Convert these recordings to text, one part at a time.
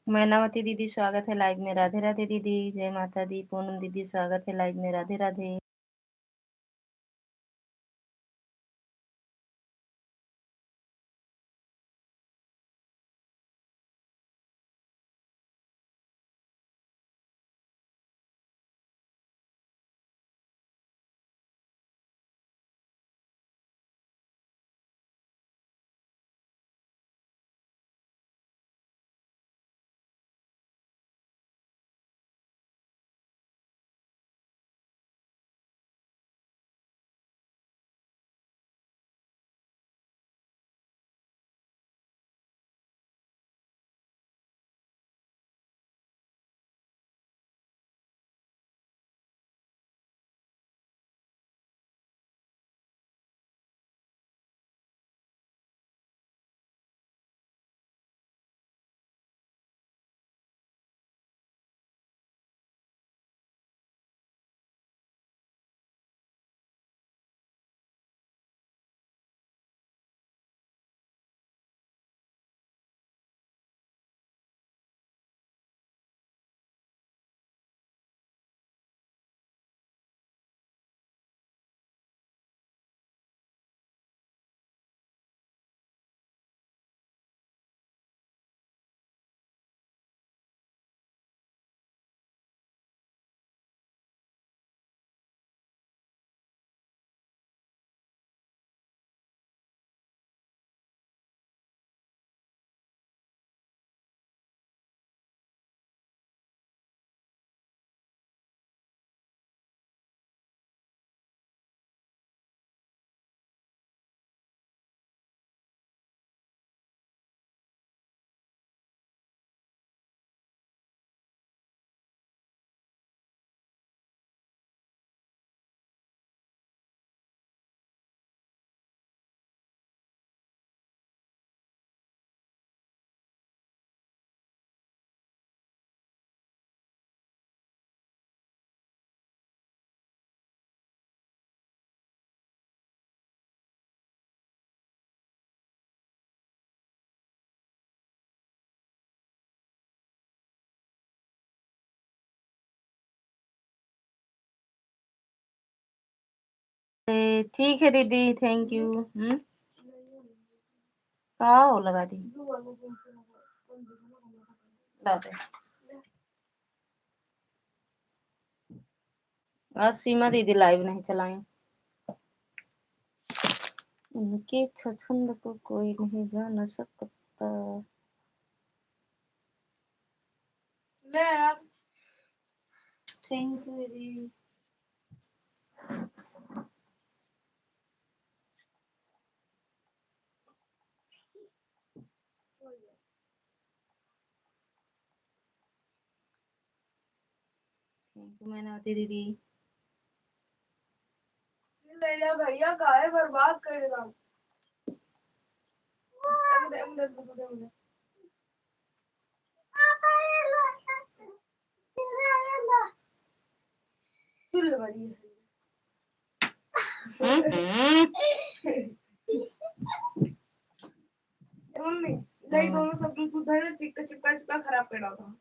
मैनावती दीदी स्वागत है लाइव में। राधे राधे दीदी, जय माता दी। पूनम दीदी स्वागत है लाइव में। राधे राधे। ठीक है दीदी, थैंक यू। का हो लगा दी ला दे। आज सीमा दीदी लाइव नहीं चलाई। उनके छछंद को कोई नहीं जान सकता। थैंक यू दीदी। थैंक यू मैनावती दीदी। भैया काहे बर्बाद करेगा। मम्मी दोनों सब दूध चिपका चिपका चिपका खराब कर डाला था।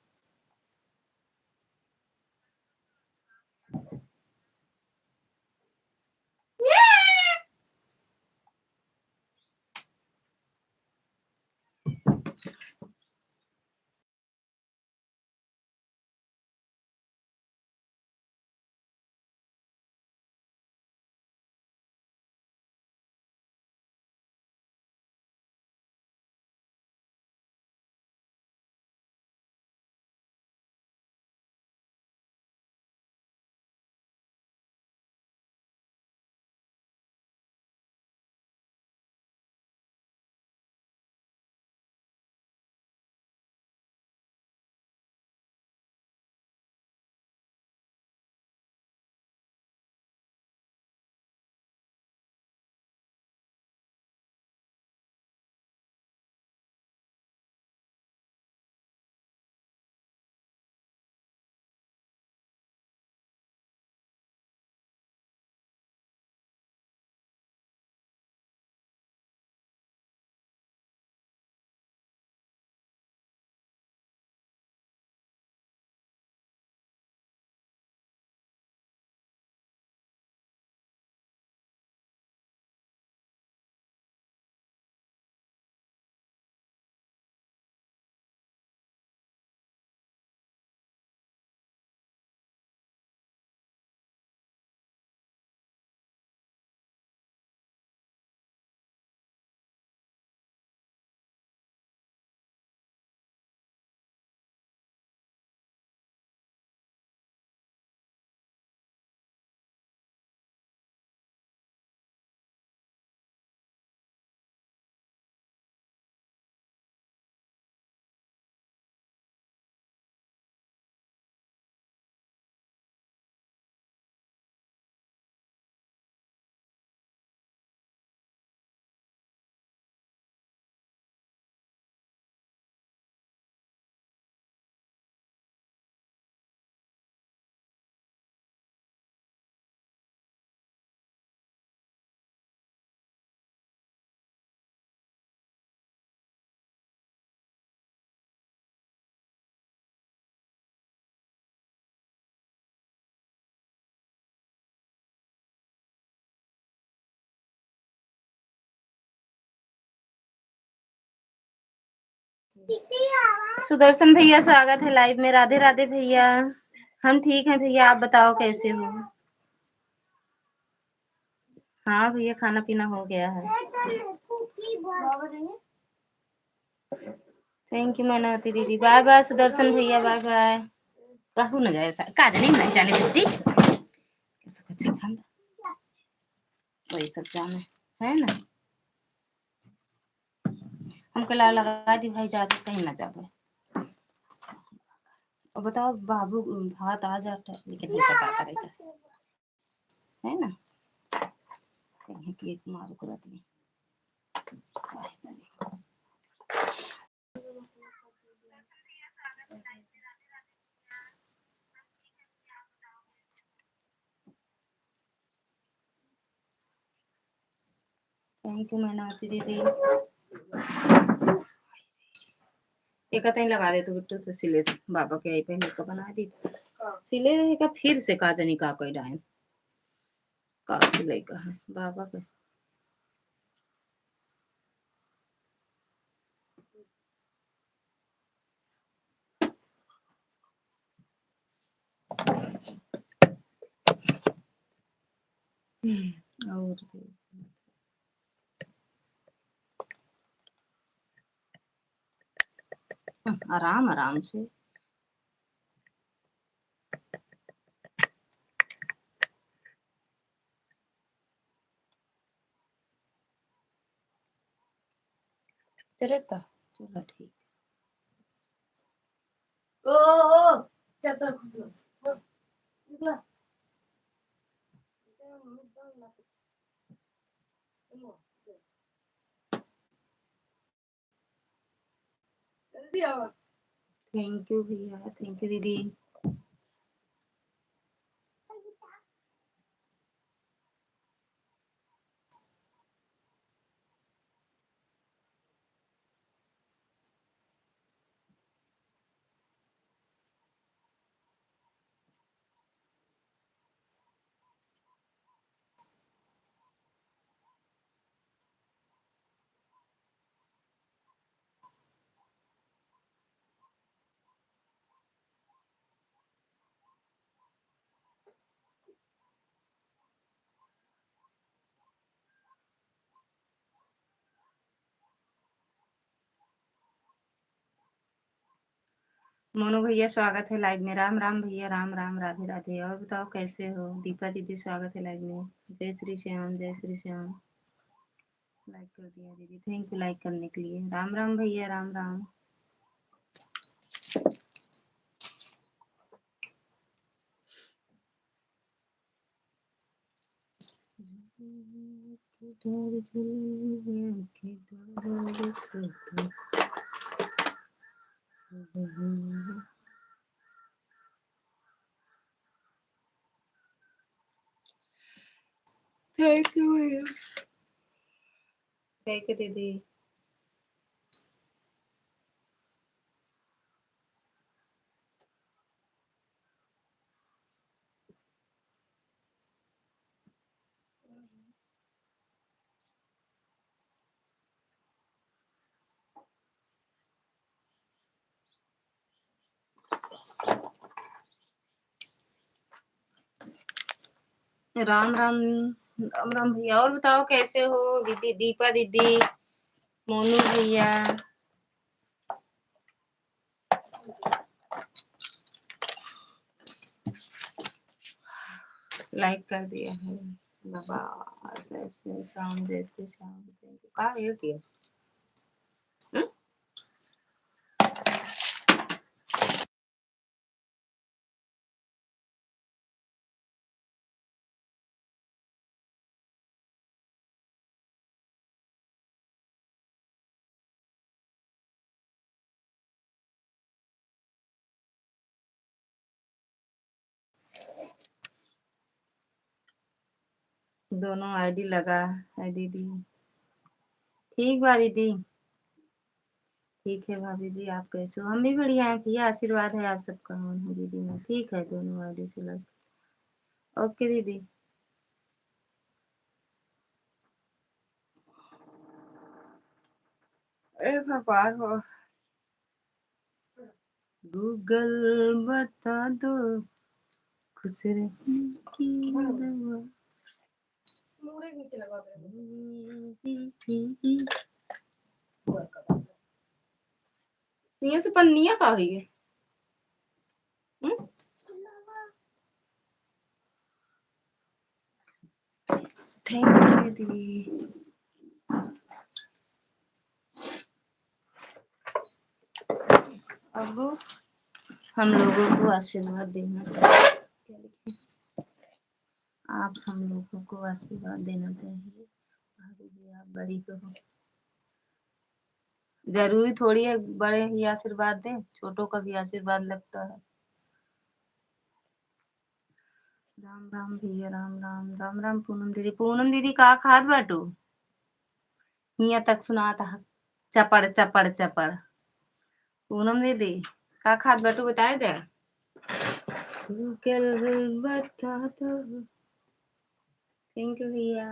सुदर्शन भैया स्वागत है लाइव में। राधे राधे भैया। हम ठीक हैं भैया, आप बताओ कैसे हो। हाँ भैया, खाना पीना हो गया है। थैंक यू मैनावती दीदी। बाय बाय सुदर्शन भैया, बाय बाय। कहू न जाए का नहीं जाने दीदी, अच्छा था वही सब जाने है ना। हमको लगा दी भाई, जाते कहीं ना जावे। और बताओ बाबू भात आ जाता लेकिन हम क्या करेगा, है ना। कहीं की एक मारू कर दी। थैंक यू मैनावती दीदी। एक ही लगा दे तो बिट्टू से सिले बाबा के आई पहले का बना दी सिले रहेगा फिर से काजनी का कोई डायन का सिले का है बाबा के। और आराम आराम से। चलो ठीक। ओ चल खुश रहो। थैंक यू भैया, थैंक यू दीदी। मोनू भैया स्वागत है लाइव में। राम राम भैया, राम राम, राधे राधे। और बताओ कैसे हो। दीपा दीदी स्वागत है लाइव में। जय श्री श्याम, जय श्री श्याम। लाइक कर दिया दीदी, थैंक यू लाइक करने के लिए। राम राम भैया, राम राम। थैंक यू भैया, थैंक यू दीदी। राम राम, राम राम भैया। और बताओ कैसे हो दीदी, दीपा दीदी, मोनू भैया। लाइक कर दिया है बाबा। ऐसे शाम जैसे शाम का हेर दिया। दोनों आईडी लगा है दीदी। ठीक बा दीदी। ठीक है भाभी जी, आप कैसे हो। हम भी बढ़िया हैं भैया, आशीर्वाद है आप सबका दीदी में। ठीक है, दोनों आईडी से लग। ओके दीदी। ए भगवान हो। गूगल बता दो खुश रहने की दवा। ये से पन्निया का हुई है। थैंक यू दीदी। अब हम लोगों को आशीर्वाद देना चाहिए। आप हम लोगों को आशीर्वाद देना चाहिए। भाभी जी आप बड़ी कहो। जरूरी थोड़ी है बड़े ही आशीर्वाद दें, छोटों का भी आशीर्वाद लगता है। राम राम भैया राम राम राम राम। पूनम दीदी का खाद बाटू यहाँ तक सुना था चपड़ चपड़ चपड़। पूनम दीदी का खाद बाटू बताए दे। बता दो। थैंक यू भैया।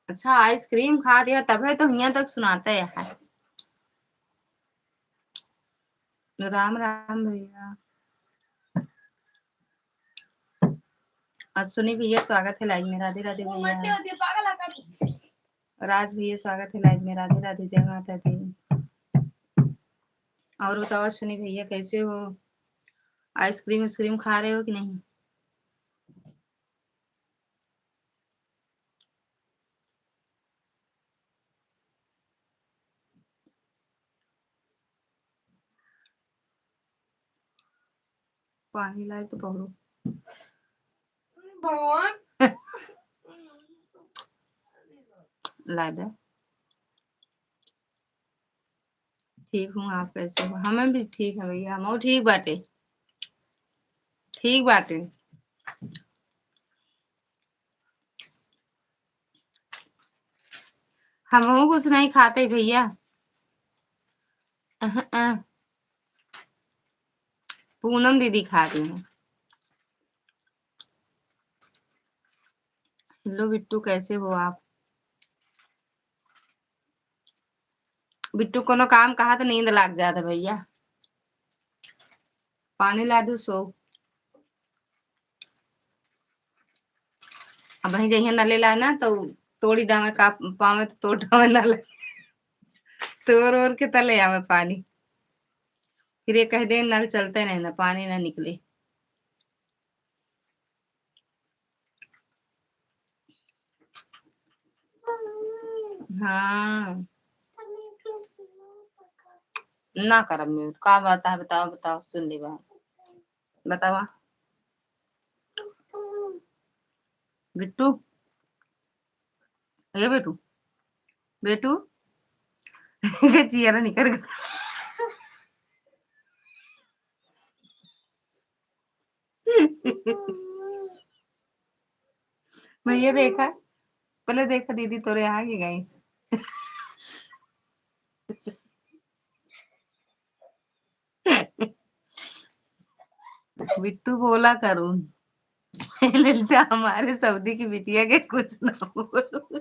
अच्छा आइसक्रीम खा दिया तब है तो यहाँ तक सुनाते है। राम राम भैया। सुनी भैया स्वागत है लाइव में। राधे राधे भैया। राज भैया स्वागत है लाइव में। राधे राधे जय माता दी। और बताओ सुनी भैया कैसे हो? आइसक्रीम आइसक्रीम खा रहे हो कि नहीं? पानी लाए तो पकड़ो भगवान। ला दे। ठीक हूँ आप कैसे हो? हमें भी ठीक है भैया। हम ठीक बाटे। ठीक बाटे। हम कुछ नहीं खाते भैया। पूनम दीदी खा रही है। हेलो बिट्टू कैसे हो आप? बिट्टू कोनो काम कहा तो नींद लग जाता भैया। पानी ला दू सो। अब वही जहिया नले ला ना तो तोड़ी डामे का पावे तो तोड़ डामे नले तोड़ ओर के तले आवे पानी। फिर ये कह दे नल चलते नहीं ना पानी ना निकले। हाँ ना करब म्यूट का बात है बताओ बताओ सुन ली बात बतावा। बिट्टू ये बेटू बेटू चियरा निकल गया। भैया देखा पहले देखा दीदी तोरे यहाँ की गई। बिट्टू बोला करूं ललिता हमारे सऊदी की बिटिया के कुछ ना बोलूं।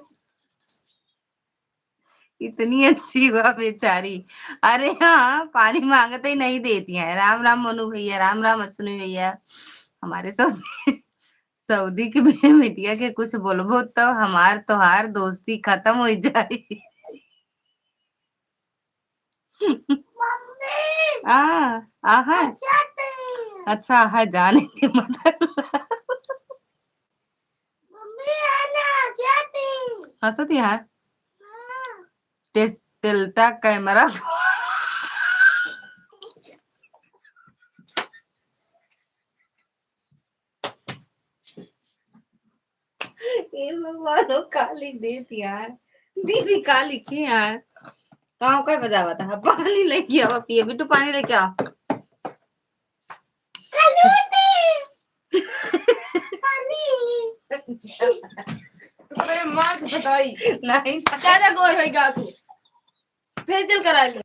इतनी अच्छी हुआ बेचारी। अरे हाँ पानी मांगते ही नहीं देती है। राम राम मनु भैया राम राम अश्विनी भैया। हमारे सऊदी सऊदी की बिटिया के कुछ बोलबो तो हमार तोहार दोस्ती खत्म हो जाए। आ आहा अच्छा है जाने के मतलब हंसती है। टिल्टा कैमरा ये भगवान का लिख देती यार। दीदी का लिखे यार। कहाँ का बजावा था पानी लेके आओ पिए बिट्टू पानी लेके आओ। माँ बताई नहीं ज्यादा गोर होगा तू फेशियल करा ली।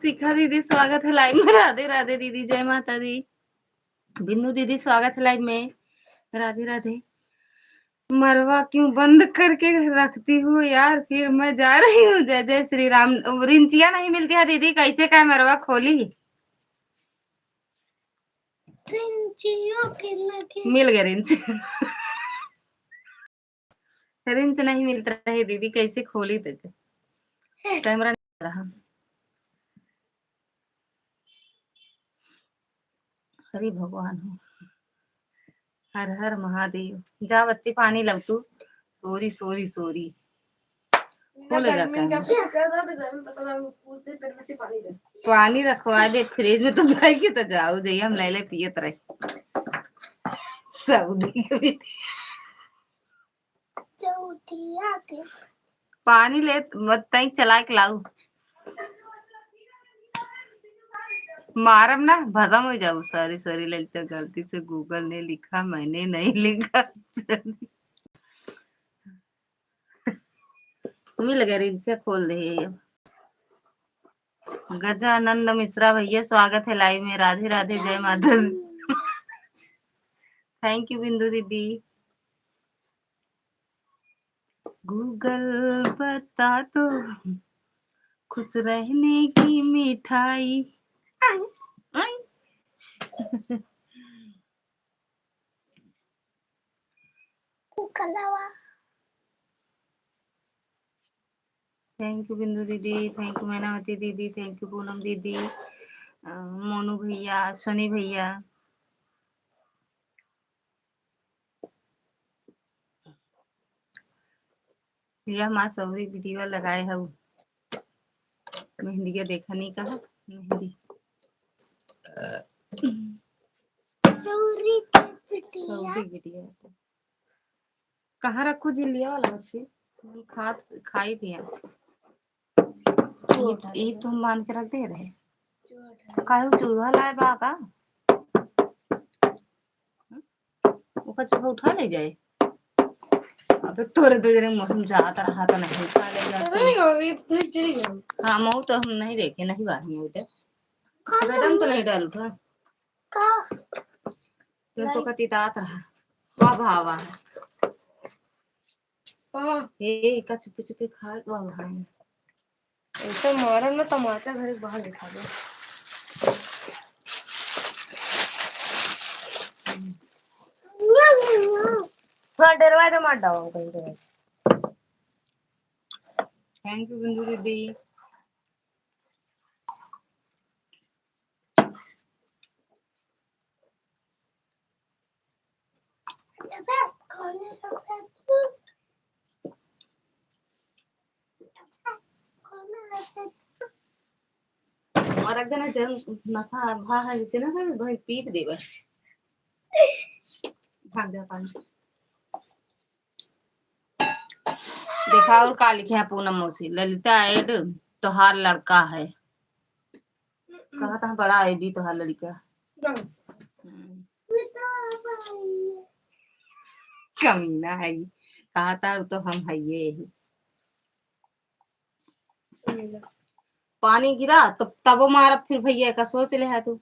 शिखा दीदी स्वागत है लाइव में। राधे राधे दीदी, जय माता दी। बिन्नू दीदी स्वागत है लाइव में। राधे राधे। मरवा क्यों बंद करके रखती हूँ यार, फिर मैं जा रही हूँ। जय जय श्री राम। रिंचिया नहीं मिलती है दीदी, कैसे का मरवा खोली? मिल गया रिंच। रिंच नहीं मिलता है दीदी, कैसे खोली तक कैमरा नहीं रहा। हरि भगवान हो। हर हर महादेव। जा बच्चे पानी लब तू। Sorry sorry sorry. खोलेगा पानी रखवा दे फ्रिज में, तो जाएगी तो जाओ जाइए, हम ले ले पियत रहे। सऊदी पानी ले मत तई चला के लाऊ। मारम ना भजम हो जाऊ। सॉरी सॉरी ललिता, गलती से गूगल ने लिखा, मैंने नहीं लिखा। मिल गया रिंच खोल दे। गजानंद मिश्रा भैया स्वागत है लाइव में। राधे राधे, जय माता दी। थैंक यू बिंदु दीदी। गूगल बता दो खुश रहने की मिठाई। थैंक यू बिंदु दीदी, थैंक यू मैनावती दीदी, थैंक यू पूनम दीदी, मोनू भैया, शनि भैया। यह माँ सौरी वीडियो लगाए है। मेहंदी का देखा नहीं कहा मेहंदी। सौरी वीडियो कहाँ रखू? झिल्लिया वाला बच्ची खाई दिया। ये तो हम बांध के रख दे रहे। काहे चूहा लाए बाका? वो चूहा उठा ले जाए। अबे तोरे तो जरे हम जाता रहा तो नहीं उठा ले जाते। हाँ मऊ तो हम नहीं देखे, नहीं बानी बेटा। बेटा हम तो नहीं डाल उठा तो कति तात रहा। वाह भावा ये का चुपे चुपे खा वाह भाई। ऐसा मारा ना तमाचा घर बाहर दिखा दो। हाँ डरवा तो मार डालो कहीं। थैंक यू बिंदु दीदी। और अगर ना जल नशा भा है जैसे ना सब भाई पीट दे बस। भाग जा पानी। देखा और का लिखे है पूनम मौसी, ललिता ऐड तोहार लड़का है। कहा था बड़ा है भी तोहार लड़का। कमीना है। कहा था तो हम है ये। पानी गिरा तो तब वो मारा फिर भैया का सोच ले है तू।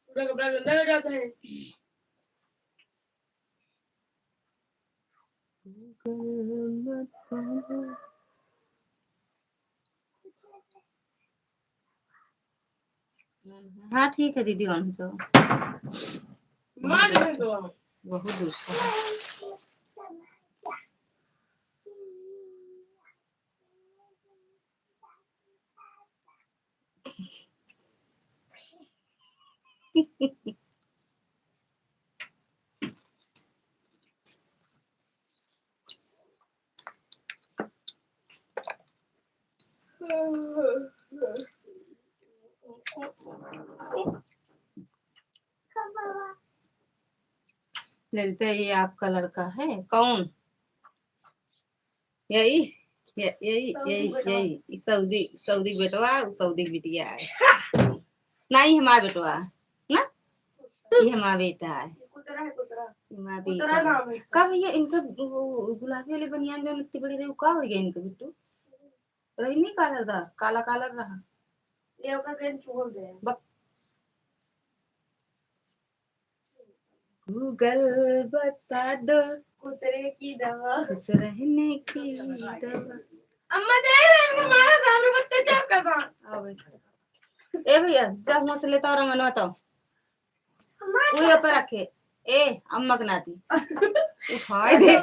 कपड़ा गंदा हो जाता है। हाँ ठीक है दीदी ऑन तो बहुत दुष्ट है। ललिता ये आपका लड़का है कौन? यही यही यही यही सऊदी सऊदी बेटवा सऊदी बिटिया है। नहीं हमारा बेटवा ना, ये हमारा बेटा है। हमारा बेटा कब ये इनका गुलाबी वाले बनियान जो इतनी बड़ी रही का हो गया इनका बिट्टू? रही नहीं काला था, काला काला रहा। ये का कहीं छोड़ दे गूगल बता दो कुतरे की दवा खुश रहने की दवा। अम्मा दे हमारा दारू बत्ते चेक कर दो आओ भाई। ए भैया जा मुंह से लेता और रंगनवा तो वो ऊपर रखे। ए अम्मा के नाती उठाए दे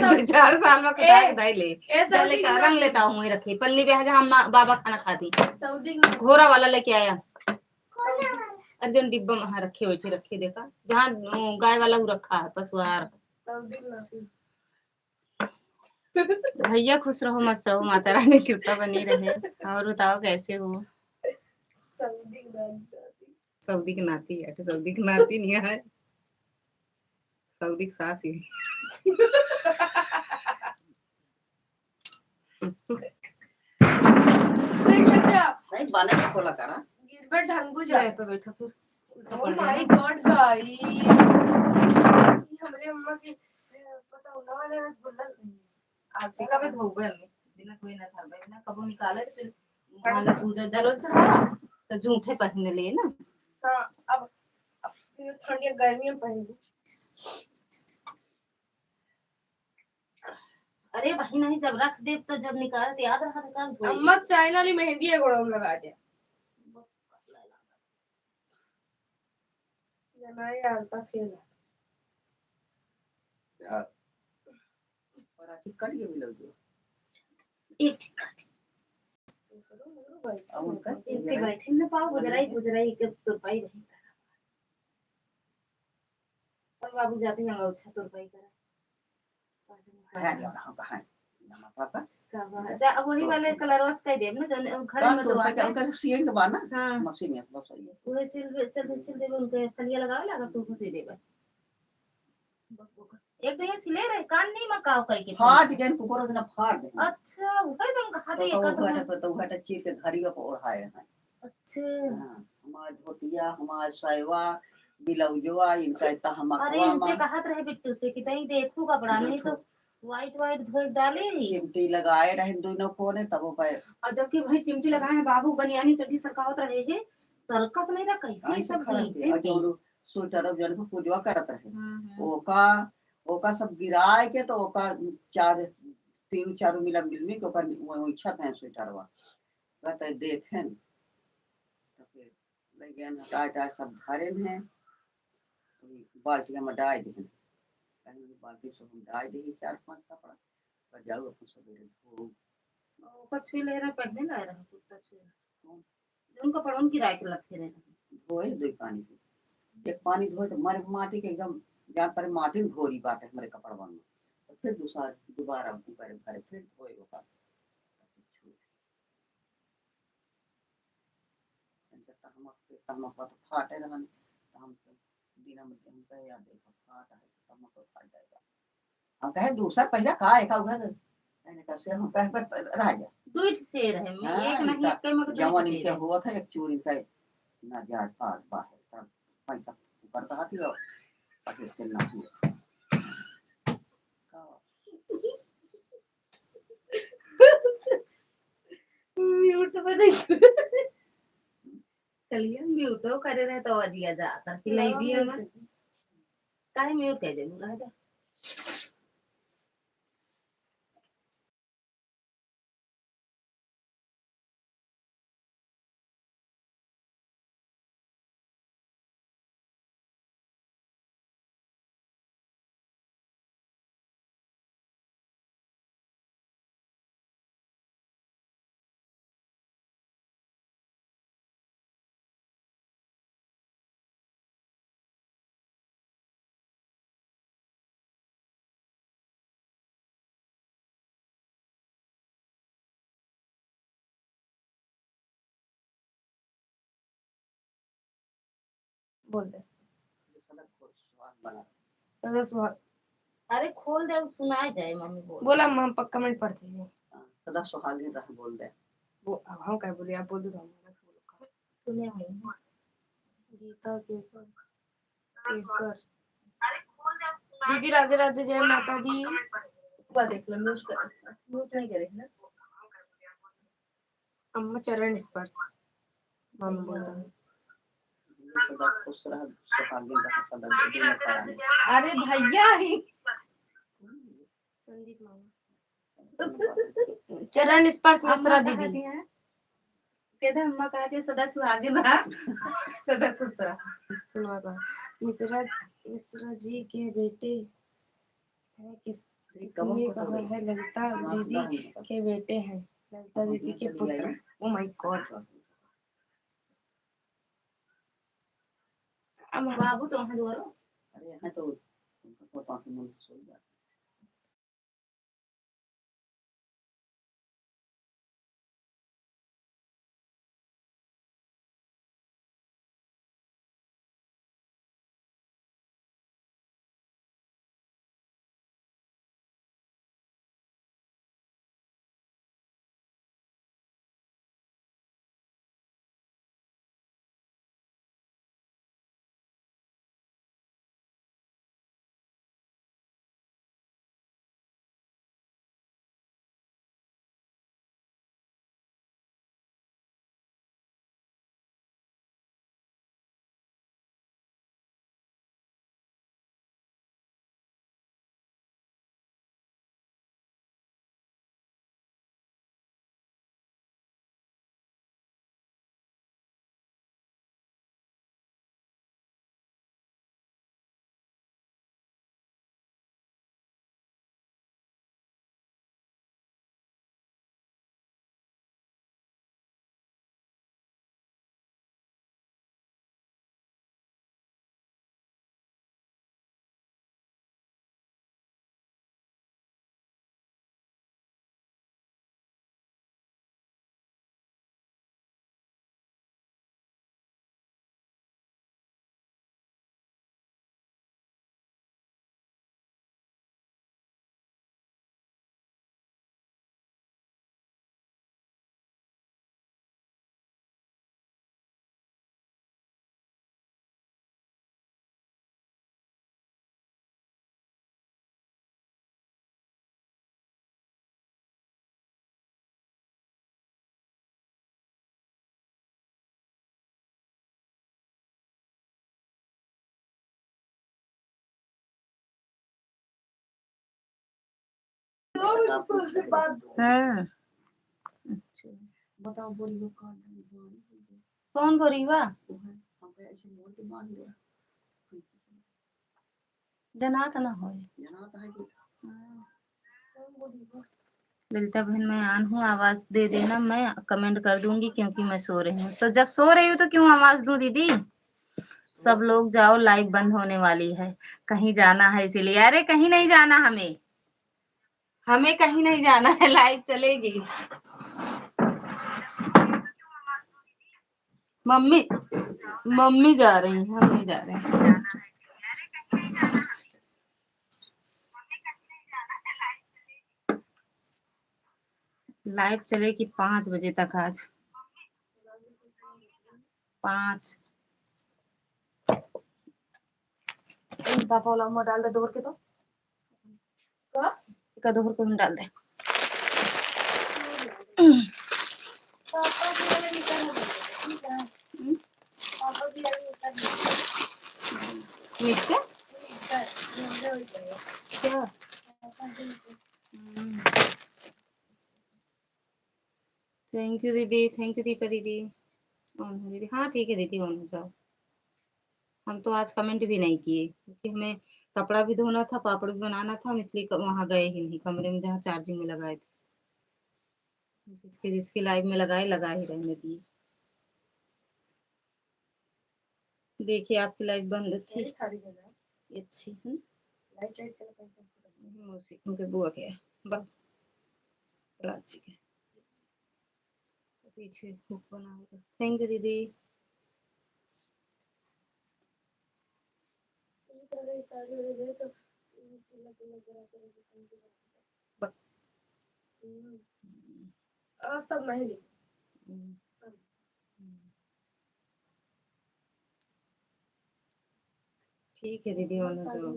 2-4 साल में कटा के दाई ले चले का रंग लेता हूं मैं रखे पल्ली पे हम बाबा खाना खाती सऊदी घोड़ा वाला लेके आया अर्जुन डिब्बा में रखे हुए थे रखे देखा जहाँ गाय वाला वो रखा है पशुआहार भैया खुश रहो मस्त रहो माता रानी की कृपा बनी रहे। और बताओ कैसे हो। सऊदी की नाती है सऊदी की नाती नहीं है सऊदी की सास ही नहीं बाने को खोला करा गिरबट ढंगू जा पे बैठा फिर ओह माय गॉड गाइस हमारे अम्मा के पता होना वाला रसगुल्ला आज से कब धोबे हमें बिना कोई ना था बिना कबो निकाले फिर मान पूजा जरूर चढ़ा तो झूठे पहनने लिए ना। हां अब ठंडी गर्मी में पहन अरे भाई नहीं जब रख दे तो जब निकाले तो याद रखा था अम्मा चाइना वाली मेहंदी है गोड़ा में लगा दिया जनाई आता फिर यार और आज कट के मिलो जो एक अब उनका एक से बैठे ना पाओ गुजराई के तुरपाई रही और बाबू जाते हैं अच्छा तुरपाई करा है कहां नमक का अब वही वाले कलर वास कह दे ना जन घर में तो आके उनका सीएन के बाना हां मशीन है बस ये वो सिल दे उनके कलिया लगावे लगा तू खुशी देबे एक दिन सिले रहे कान नहीं मकाओ कह के फाड़ डिजाइन को पूरा दिन फाड़ दे अच्छा वो एकदम कहा दे तो घटा चीर के धरियो को ओढ़ाए है अच्छा हमार धोतिया हमार सायवा ब्लाउजवा इनका इतना हमकवा अरे इनसे कहत रहे बिट्टू से कि तई देखू कपड़ा नहीं तो वाइट धोई डाले ही चिमटी लगाए रहे दोनों कोने तब पे और जबकि भाई चिमटी लगाए हैं बाबू बनियानी चड्डी सरकावत रहे हैं सरकत नहीं रहा कैसे सब नीचे जो स्वेटर जन को पूजवा करत रहे ओका सब गिराए के तो ओका 3-4 मिला मिलमी के ओकर वो इच्छा है स्वेटरवा कहते देखें तो फिर लगन हटा सब धरे हैं बाल्टी में डाल दे कहीं बाल्टी से हम डाल दे 4-5 कपड़ा पर जाओ अपन सवेरे धो कछुई लहरा पहने ला रहा कुत्ता छुई उनका पड़ोन की राय के लगते रहे धोए दो पानी एक पानी धोए तो मारे माटी के एकदम जहाँ पर माटी में घोरी बाटे हमारे कपड़वा में तो फिर दोबारा ऊपर भरे फिर धोए होगा हम तो फाटे रहन हम बिना में हम कहे याद देखो फाट है तम को फाट जाएगा हम कहे दूसरा पहला का है का उधर मैंने कहा से हम कहे पर रह गया दूध से रहे मैं एक नहीं एक में जवान इनके हुआ था एक चोरी का ना जा पार बाहर तब पैसा ऊपर कहा थी और पटे के ना हुआ म्यूट पे नहीं कलिया म्यूट करे रहे तो दिया जाता कि नहीं भी है मत काहे म्यूट कह दे रहा जा बोल दे बना सदा सुहाग अरे खोल दे सुनाए जाए मम्मी बोल बोला हम पक्का कमेंट पढ़ते हैं सदा सुहागिन रह बोल दे वो अब हम क्या बोले आप बोल दो हम सुने भाई गीता केसर केसर दीदी राधे राधे जय माता दी ऊपर देख लो म्यूट नहीं करे ना अम्मा चरण स्पर्श मामा बोल रहा है। ये सदा खुश रह, सुहागिन रह, सदा दे दिन कराने। अरे भैया ही संदीप मामा चरण स्पर्श मसरा दीदी कहते अम्मा कहा थे सदा सुहागिन रहा सदा खुश रहा। सुना था मिश्रा जी के बेटे हैं किसने कहा है ललिता दीदी के बेटे हैं ललिता दीदी के पुत्र। ओ माय गॉड बाबू तो वहाँ दोरो अरे यहाँ तो पोता के मुंह सो जाता। हाँ बताओ बोली वो कौन कौन बोरीवा हम ऐसे मोड़ के मान लिया जना तो ना हो जना तो है कि ललिता बहन मैं आन हूँ आवाज दे देना मैं कमेंट कर दूंगी क्योंकि मैं सो रही हूँ। तो जब सो रही हूँ तो क्यों आवाज दूं दीदी। सब लोग जाओ लाइव बंद होने वाली है। कहीं जाना है इसीलिए। अरे कहीं नहीं जाना हमें हमें कहीं नहीं जाना है लाइव चलेगी। मम्मी मम्मी जा रही हैं हम नहीं जा रहे हैं। लाइव चलेगी 5 बजे तक आज 5। पापा वाला उमा डाल दे डोर के तो का दोहर को हम डाल दे। मिर्चा क्या थैंक यू दीदी थैंक यू दीपा दीदी। ऑन हो दीदी हाँ ठीक है दीदी ऑन हो जाओ। हम तो आज कमेंट भी नहीं किए क्योंकि हमें कपड़ा भी धोना था पापड़ भी बनाना था हम इसलिए वहां गए ही नहीं कमरे में जहाँ चार्जिंग में लगाए थे। जिसके जिसके लाइव में लगाए लगा ही रहने दिए। देखिए आपकी लाइव बंद थी अच्छी है मौसी उनके बुआ के प्राची के पीछे हुक बना होगा। थैंक यू दीदी। सब नहीं ठीक है दीदी ऑन हो जाओ।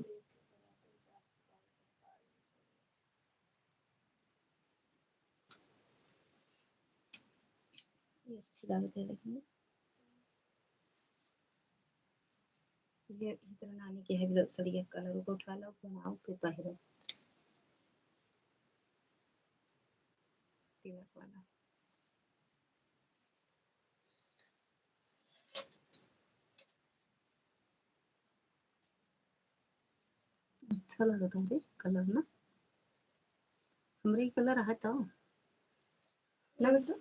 ये अच्छी लगती है लेकिन ये इधर नानी के है सड़िया कलर को उठा लो बनाओ फिर पहरो तिलक वाला। अच्छा लगता है कलर ना, हमरे कलर है तो ना बेटा,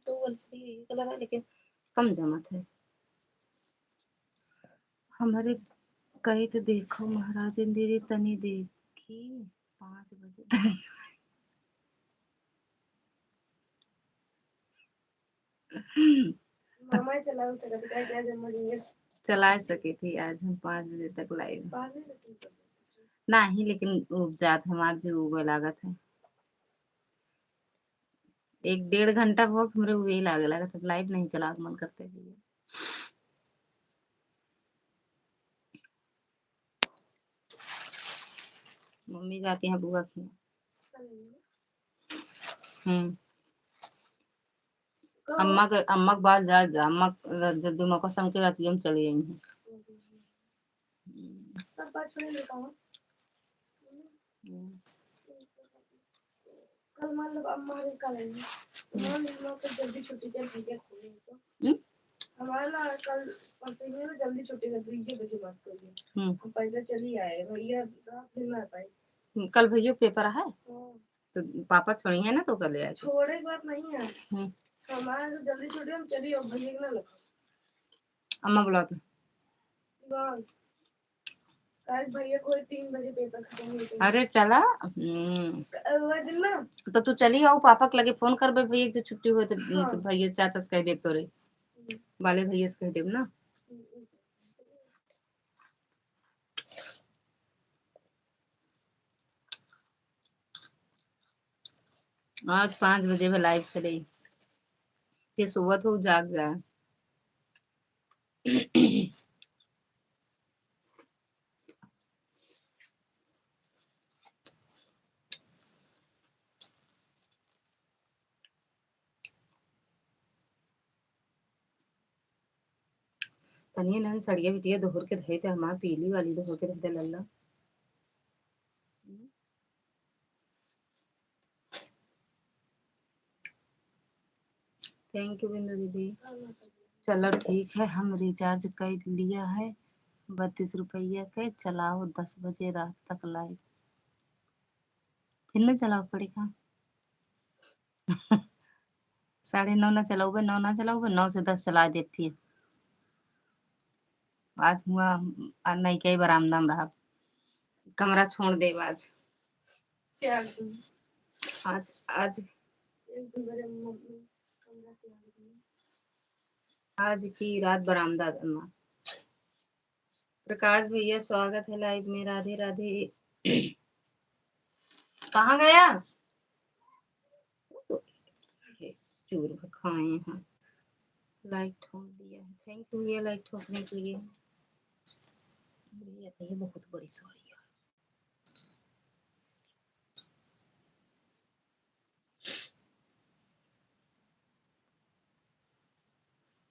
तो वैसे कलर है लेकिन कम जमत है हमारे। कही तो देखो महाराज दीदी तनी देखी 5 बजे मामा चला सकता है क्या जन्मदिन चला सकी थी आज हम 5 बजे तक लाइव बाद में तो कर नहीं, लेकिन उपजात हमार जो उगे लागत है 1-1.5 घंटा भोग हमरे वही लागे लागत है, लाइव नहीं चला मन करते भैया। मम्मी जाती है बुआ की। अम्मा के बाद जा अम्मा जब मौका संग के रात हम चली गई हैं। सब बात छोड़ लेता हूँ। कल मान लो अम्मा ने कल मान लो कल जल्दी छुट्टी चल ठीक है खोले तो हमारा ना कल परसों में जल्दी छुट्टी कर दी 3 बजे बात कर दी हम पहले चली आए भैया रात में ना पाए। कल भैया पेपर है तो पापा छोड़ी है ना तो कर ले आए छोड़े की बात नहीं है हमारा तो जल्दी छुट्टी हम चली और भैया ना लगा अम्मा बुला तो शिवांग कल भैया को 3 बजे पेपर खत्म हो। अरे चला वो दिन ना तो तू चली आओ पापा के लगे फोन कर भैया जो छुट्टी हुई तो भैया चाचा से कह दे तो रे वाले भैया से कह देब ना। आज 5 बजे में लाइव चले जे सुबह तो जाग जाए। तनिए नन सड़िया बिटिया दोहर के धई थे हमार पीली वाली दोहर के धई लल्ला। थैंक यू बिंदु दीदी। चलो ठीक है हम रिचार्ज कर लिया है 32 रुपया के चलाओ 10 बजे रात तक लाइव फिर न चलाओ पड़ेगा 9:30 ना चलाओ 9 ना चलाओ 9 से 10 चला दे फिर आज हुआ नहीं कई बरामदा में रहा कमरा छोड़ दे आज आज आज आज की रात बरामदा में। प्रकाश भैया स्वागत है लाइव में। राधे राधे। कहाँ गया चूर खाए हैं लाइट ठोक दिया है। थैंक यू भैया लाइट ठोकने के लिए। ये बहुत बड़ी सॉरी है।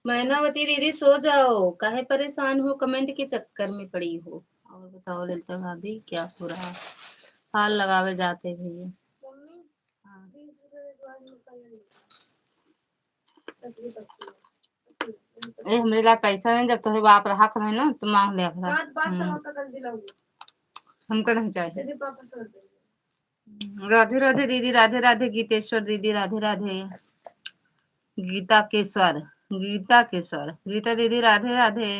मैनावती दीदी सो जाओ काहे परेशान हो कमेंट के चक्कर में पड़ी हो। और बताओ ललिता भाभी क्या हो रहा हाल लगावे जाते भैया। ए हमरे ला पैसा नहीं जब तुम्हारे बाप रहा करे ना तो मांग लिया हमको नहीं चाहिए। राधे राधे दीदी राधे राधे गीतेश्वर दीदी राधे राधे गीता केश्वर गीता दीदी राधे राधे।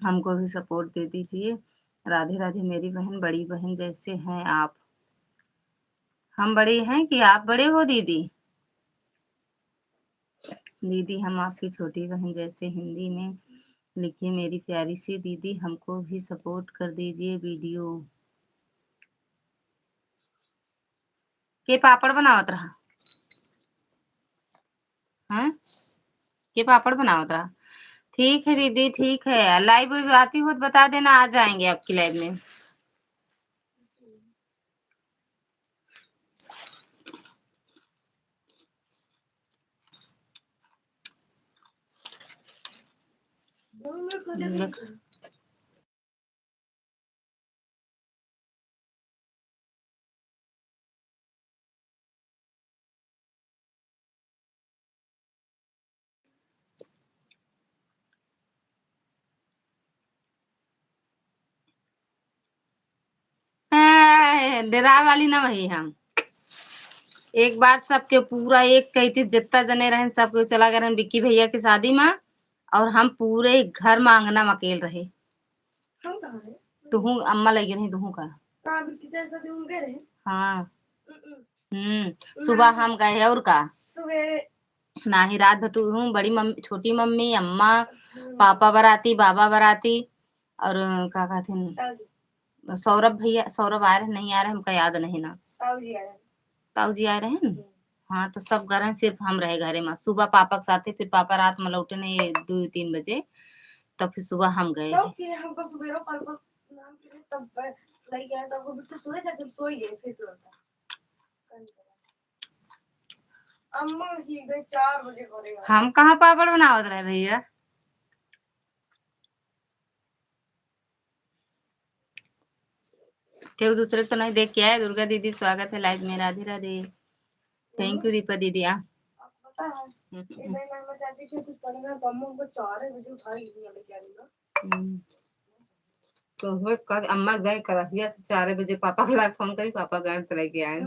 हमको भी सपोर्ट दे दीजिए। राधे राधे मेरी बहन बड़ी बहन जैसे हैं आप। हम बड़े हैं कि आप बड़े हो दीदी। दीदी हम आपकी छोटी बहन जैसे हिंदी में लिखिए मेरी प्यारी सी दीदी हमको भी सपोर्ट कर दीजिए वीडियो के पापड़ बनावत रहा हैं के पापड़ बनावत रहा। ठीक है दीदी ठीक है लाइव आती हो तो बता देना आ जाएंगे आपकी लाइव में। डरा वाली ना वही हम एक बार सबके पूरा एक कहती जितना जने रहे सबके चला गए विक्की भैया की शादी में और हम पूरे घर में आंगना में अकेल रहे। हम कहाँ रहे? तुहू अम्मा लगी रही तुहू का कहाँ विक्की तेरे साथ हम गए रहे? हाँ सुबह हम गए और का सुबह ना ही रात भर हूँ बड़ी मम्मी छोटी मम्मी अम्मा पापा बराती बाबा बराती और क्या कहते सौरभ भैया सौरभ आ रहे नहीं आ रहे हमका याद नहीं ना ताऊ जी आ रहे हैं ना। हाँ तो सब घर सिर्फ हम रहे घरे में सुबह पापा के साथ फिर पापा रात में लौटे नहीं 2-3 बजे तब फिर सुबह हम गए हम कहाँ पापड़ बनावत रहे भैया केहू दूसरे तो नहीं देख के आए। दुर्गा दीदी स्वागत है लाइव में। राधे राधे। थैंक यू दीपा दीदी। तो अम्मा गए करहिया 4 बजे पापा को फोन करी पापा गए तरह के आए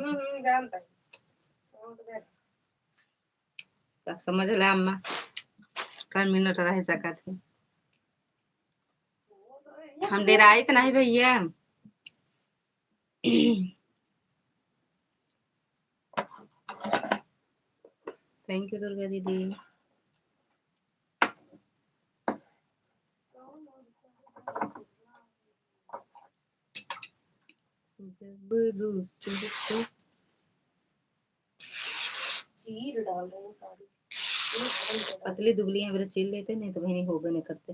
तब समझ ले अम्मा कल मिनट रह सकत है हम डेराई तो नहीं भैया। थैंक यू दुर्गा दीदी। चीर डाल रहे हैं सारी पतली दुबली है मेरे चील लेते नहीं तो वही होबे नहीं करते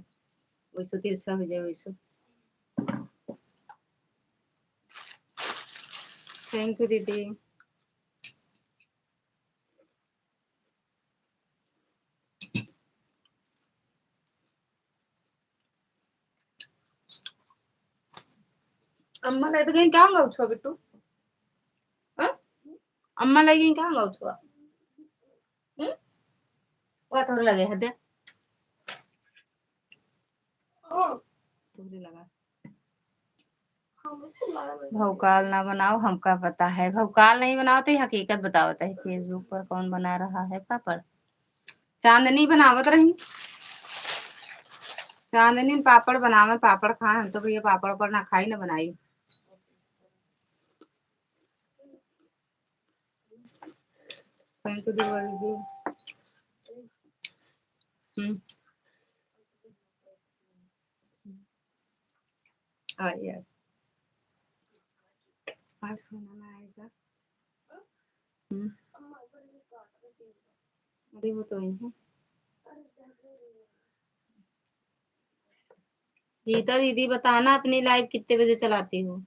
वैसे तिरछा हो जाए वैसे। थैंक यू दीदी। अम्मा ले गई क्या गाँव छो बिट्टू अम्मा ले गई क्या गाँव छो वो थोड़े लगे हदे लगा भौकाल ना बनाओ हमका पता है भौकाल नहीं बनाओ तो हकीकत बतावत है फेसबुक पर कौन बना रहा है पापड़। चांदनी बनावत रही चांदनी पापड़ बनावे पापड़ खाए हम तो भैया पापड़ पर ना खाई ना बनाई। थैंक यू दुर्गा दीदी। यार आज खाना आएगा अरे वो तो है गीता दीदी बताना अपनी लाइव कितने बजे चलाती हो।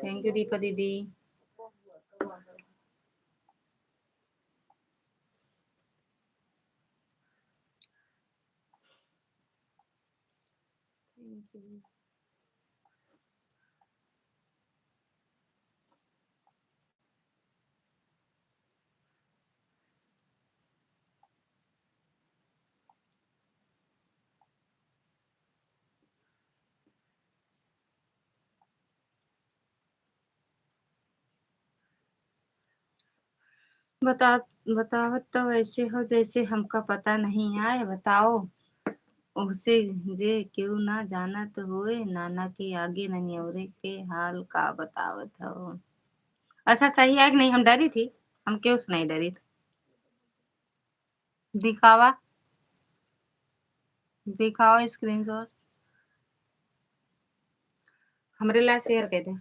थैंक यू दीपा दीदी। Thank you. बतावत तो वैसे हो जैसे हमका पता नहीं आए बताओ उसे जे क्यों ना जानत होए नाना के आगे ननियौरे के हाल का बतावत हो। अच्छा सही है कि नहीं हम डरी थी हम क्यों नहीं डरी थी। दिखावा दिखाओ स्क्रीनशॉट हमरे ला शेयर कर दे।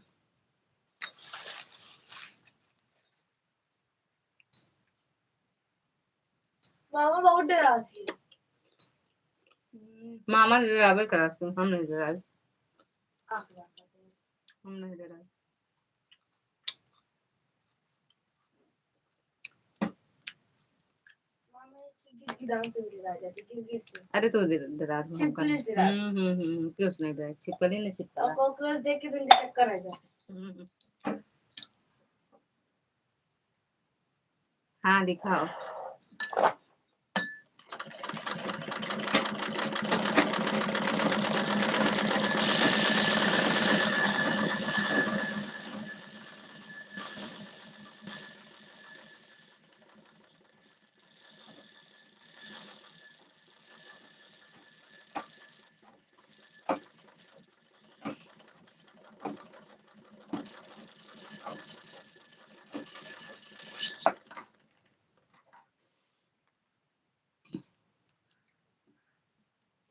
मामा बहुत डरा थी मामा डरावे करा तू हम नहीं डराए हम नहीं डराए। की दांत से भी डरा जाती गिरगिट से। अरे तो डरा दो हमका। छिपकली से डरा। क्यों नहीं डरा, छिपकली ने और छिपकला। कॉकरोच देख के तो इनके चक्कर आ जाते। हाँ दिखाओ।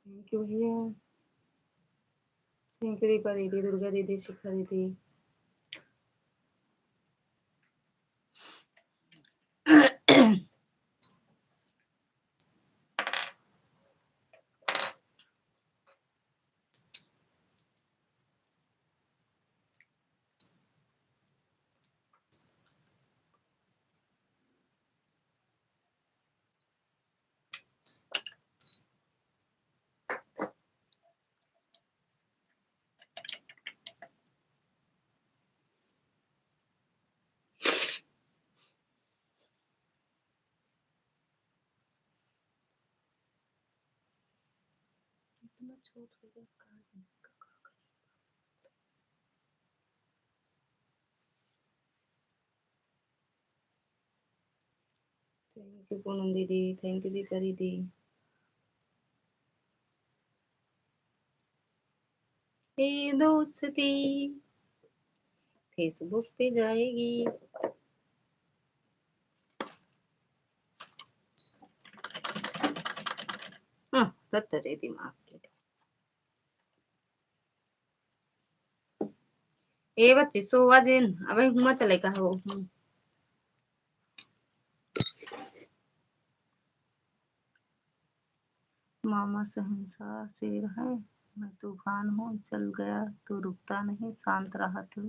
थैंक यू भैया, थैंक यू दीपा दीदी, दुर्गा दीदी, शिखा दीदी। थैंक यू पूनम दीदी, थैंक यू दीपा दीदी। ये दोस्ती फेसबुक पे जाएगी। हाँ तत्तरे दिमाग के। ए बच्चे सोवा जेन अबे हुआ चले का हो। मामा शहंशाह शेर है, मैं तूफान हूँ, चल गया तो रुकता नहीं, शांत रहा तो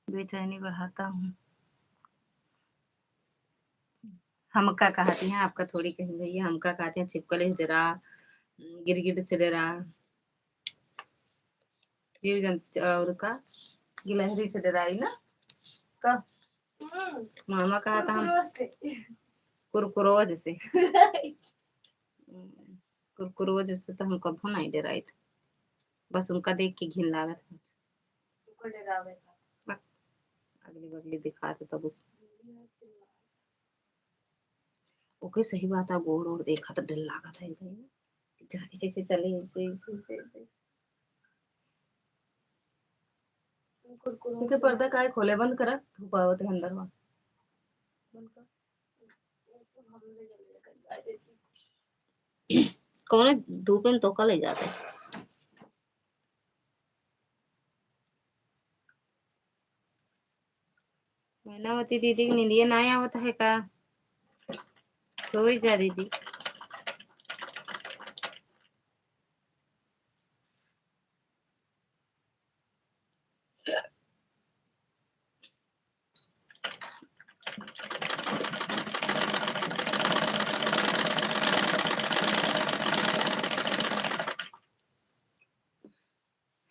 बेचैनी बढ़ाता हूँ। हमका कहती हैं, आपका थोड़ी कहीं भैया। हमका कहते हैं छिपकली से डरा, गिरगिट से डरा, जीव जंतु और का गिलहरी से डराई ना का। मामा कहा था हम कुरकुरोज से। कुरकुरोज से तो हम कभी नहीं डराई थे, बस उनका देख के घिन लागत बस। अगली बगली दिखाते तब उस ओके सही बात है। गोड़ ओड़ देखा तो डर लगा था इधर ऐसे ऐसे चले ऐसे ऐसे। इनके पर्दा काय खोले, बंद करा, धूप आवत है अंदर वहाँ बंद कर। कौन धूप में तो का ले जाते। मैनावती दीदी की नींदिया ना आवत है का, सोई जा दीदी।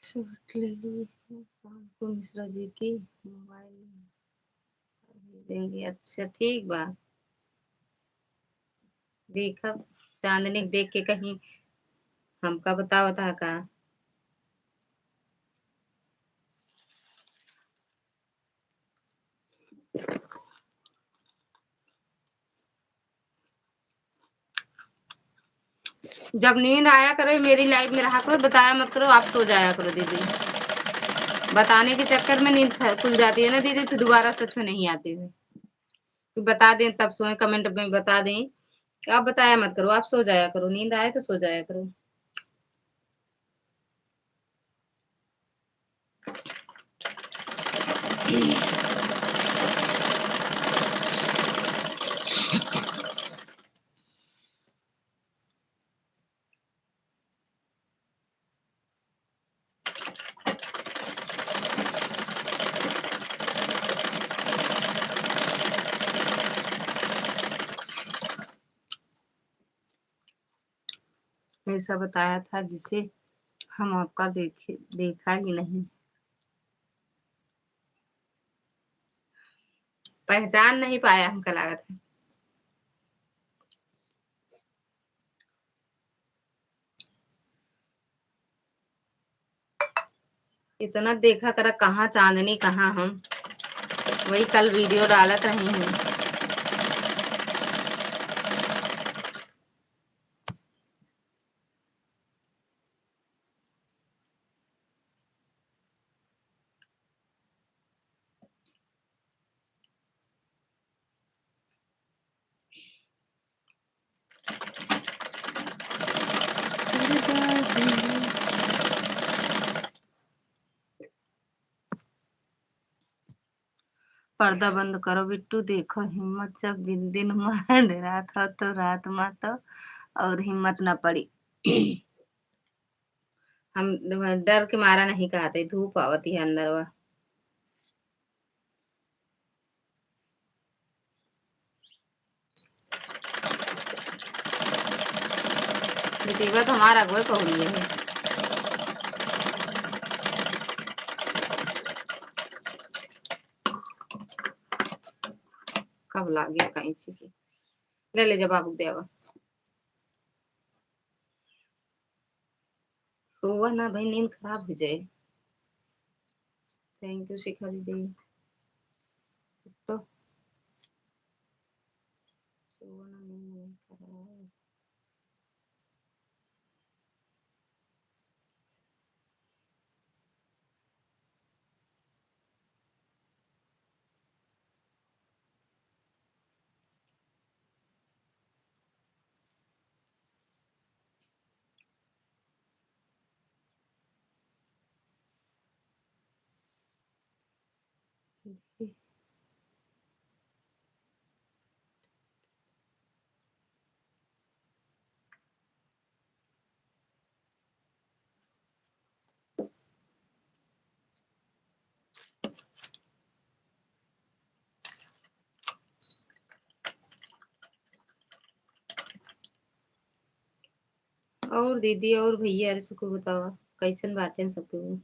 शॉर्ट ले ली शाम को मिश्रा जी की मोबाइल देंगे। अच्छा ठीक बा, देखा चांदनी देख के कहीं हमका बता बता का। जब नींद आया करो मेरी लाइफ में रहा करो, बताया मत करो, आप सो जाया करो दीदी। बताने के चक्कर में नींद खुल जाती है ना दीदी, फिर दोबारा सच में नहीं आती है। बता दें तब सोए, कमेंट में बता दें। आप बताया मत करो, आप सो जाया करो, नींद आए तो सो जाया करो। ऐसा बताया था जिसे हम आपका देखा ही नहीं। पहचान नहीं पाया हमका लागत है। इतना देखा करा कहाँ चांदनी कहाँ हम, वही कल वीडियो डालत रही हूँ। पर्दा बंद करो बिट्टू, देखो हिम्मत जब दिन में रात हो तो रात में तो और हिम्मत न पड़ी। हम डर के मारा नहीं कहते, धूप आवती है अंदर वा। मुसीबत हमारा कोई पहुंची है। कब ला गया कहीं की, ले जा बाबू देवा। सोवा ना भाई, नींद खराब हो जाए। थैंक यू शिखा दीदी। तो सोवा ना, नींद खराब। और दीदी और भैया अरे सबको बतावा कैसन बाटे सबके वो।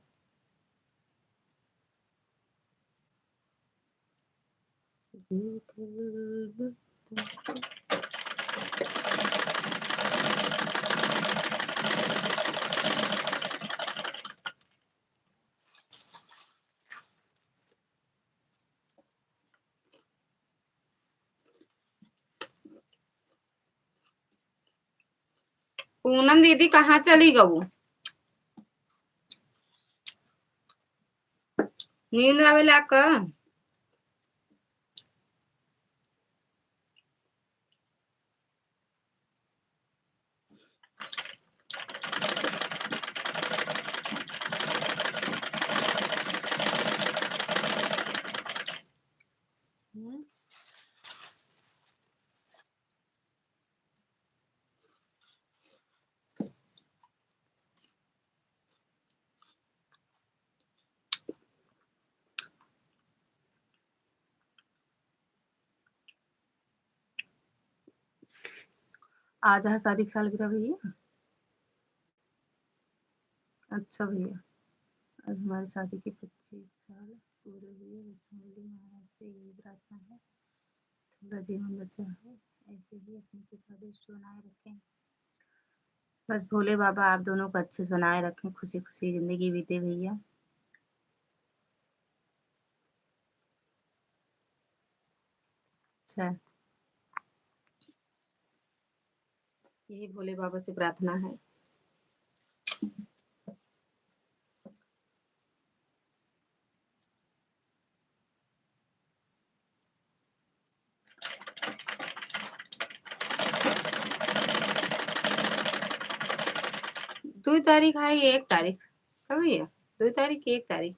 पूनम दीदी कहाँ चली गऊ? नींद आवेला का? आज है शादी की सालगिरह भैया। अच्छा भैया, आज हमारी शादी के 25 साल पूरे हुए। वैष्णोदेवी महाराज से यही प्रार्थना है, थोड़ा जीवन बचा है, ऐसे ही अपनी कृपा दृष्टि बनाए रखें। बस भोले बाबा आप दोनों को अच्छे से बनाए रखें, खुशी खुशी जिंदगी बीते भैया। अच्छा, यही भोले बाबा से प्रार्थना है। दो तारीख है, 1 तारीख कब भैया? 2 तारीख की 1 तारीख।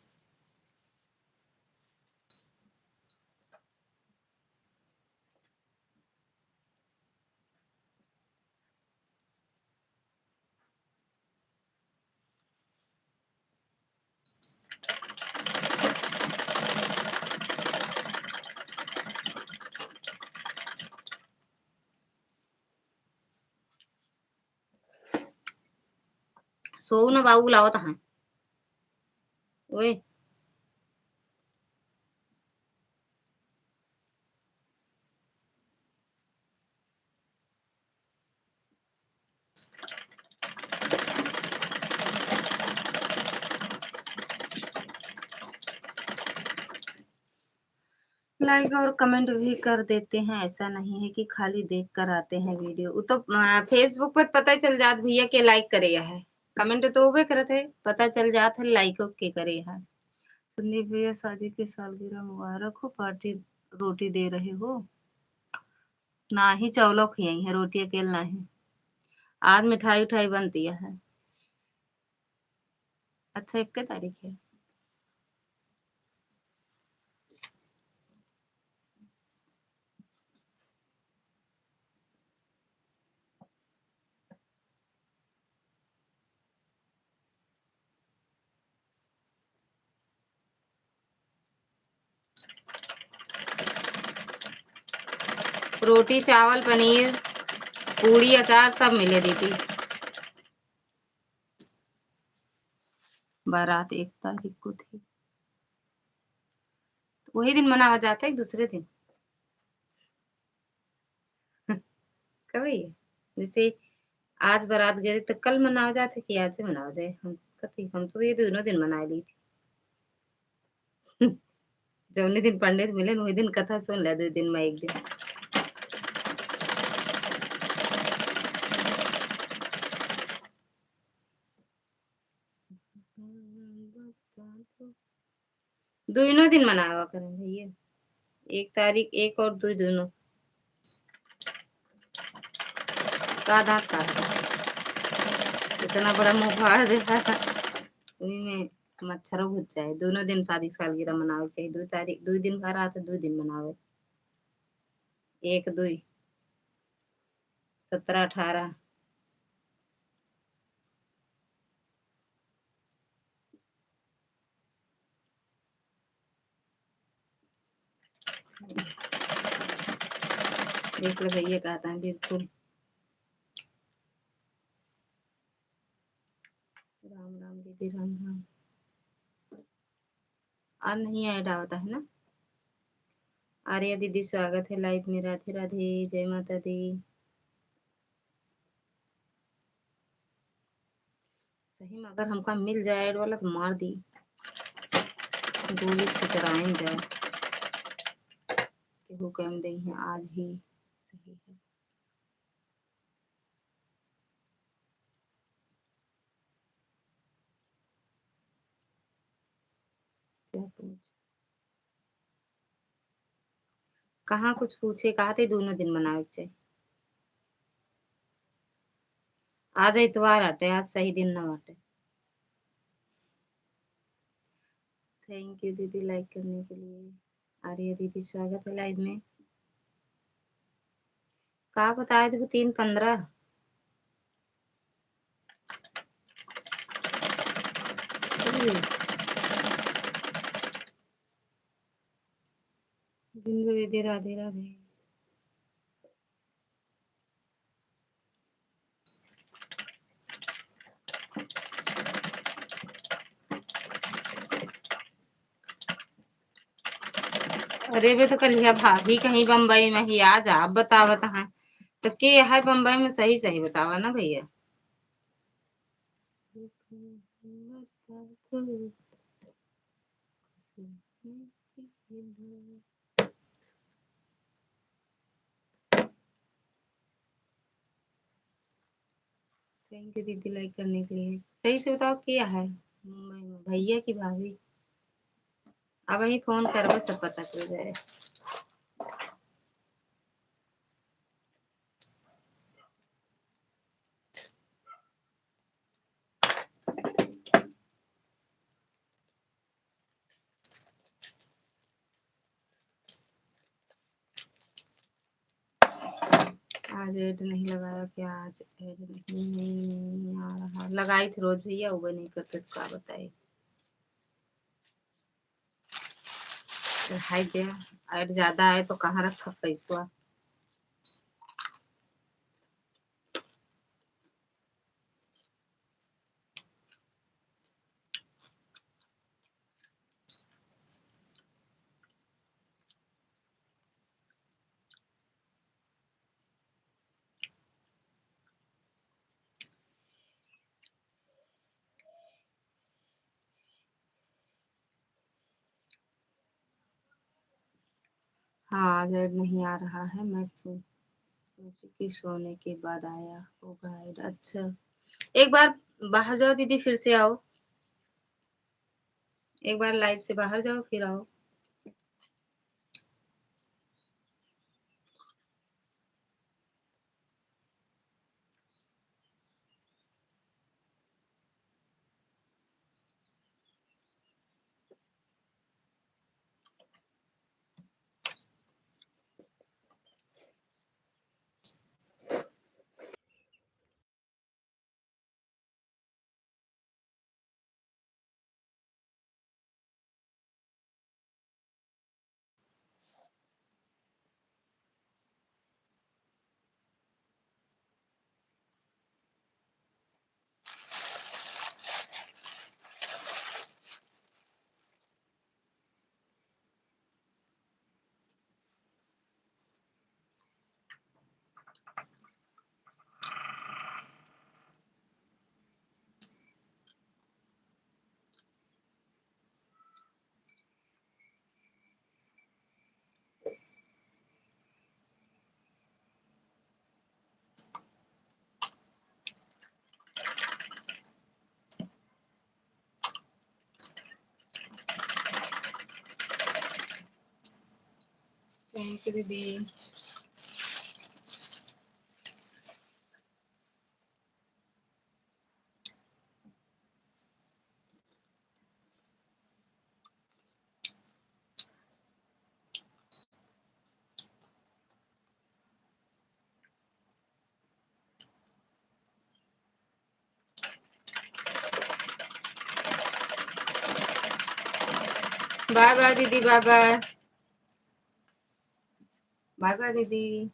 सो ना बाबू लावत है ओए। लाइक और कमेंट भी कर देते हैं, ऐसा नहीं है कि खाली देख कर आते हैं वीडियो। वो तो फेसबुक पर पता चल जात भैया के लाइक करे है, कमेंट तो वो करते पता चल जात है लाइक के करे है। संदीप भैया शादी की सालगिरह मुबारक हो, पार्टी रोटी दे रहे हो? ना ही चावलों खियाई है, रोटी अकेले नहीं। आज मिठाई उठाई बनती है। अच्छा 1 तारीख है। रोटी चावल पनीर पूड़ी अचार सब मिले दीदी। बारात 1 तारीख को थी, तो वही दिन मनावा जाता है, एक दूसरे दिन कभी जैसे आज बारात गए तो कल मनावा जाते कि आज से मनावा जाए। हम तो ये दोनों दिन मना ली थी। जब दिन पंडित मिले वही दिन कथा सुन ले, 2 दिन में 1 दिन। दोनों दिन मनावा करें भैया, 1 तारीख 1 और 2 दोनों का दांत का इतना बड़ा मुंह फाड़ देता है में मच्छर घुस जाए। दोनों दिन शादी सालगिरह मनावे चाहिए, 2 तारीख 2 दिन भर आते 2 दिन मनावे, 1 2 17 18। देख लो भैया कहता है बिल्कुल। राम राम दीदी राम राम। और नहीं ऐड आता है ना। आर्या दीदी स्वागत है लाइव में, राधे राधे, जय माता दी। सही में अगर हमका मिल जाए ऐड वाला तो मार दी, गोली से चराएं जाए कि वो कम दे है आज ही सही है। क्या पूछ कहाँ कुछ पूछे, कहा थे दोनों दिन मनावे चाहिए। आज इतवार हटे, आज सही दिन ना हटे। थैंक यू दीदी लाइक करने के लिए। आर्या दीदी स्वागत है लाइव में। कहा बताए थे 3:15। बिंदु दीदी राधे राधे। अरे वे तो कल भाभी कहीं बम्बई में ही आज आप बतावत है तो के है बम्बई में, सही सही बतावा ना भैया। थैंक यू दीदी लाइक करने के लिए। सही से बताओ क्या है मुंबई में, भैया की भाभी? अब वही फोन करवे सब पता चल जाए। आज ऐड नहीं लगाया क्या? आज ऐड नहीं आ रहा, लगाई थी रोज भैया, वो नहीं करते तो क्या बताए। हाई गया ऐड ज्यादा आए तो कहाँ रखा पैसा। हाँ ऐड नहीं आ रहा है। मैं सोची कि सोने के बाद आया होगा ऐड। अच्छा एक बार बाहर जाओ दीदी, फिर से आओ। एक बार लाइव से बाहर जाओ फिर आओ। थैंक यू दीदी। बाय बाय दीदी, बाय बाय। बाय बाय दीदी।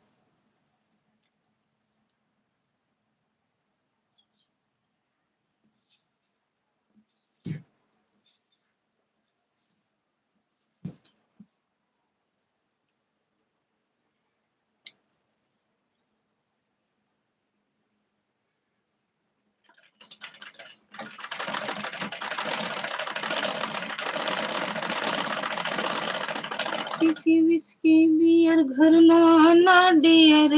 विस्की बियर घर ना डियर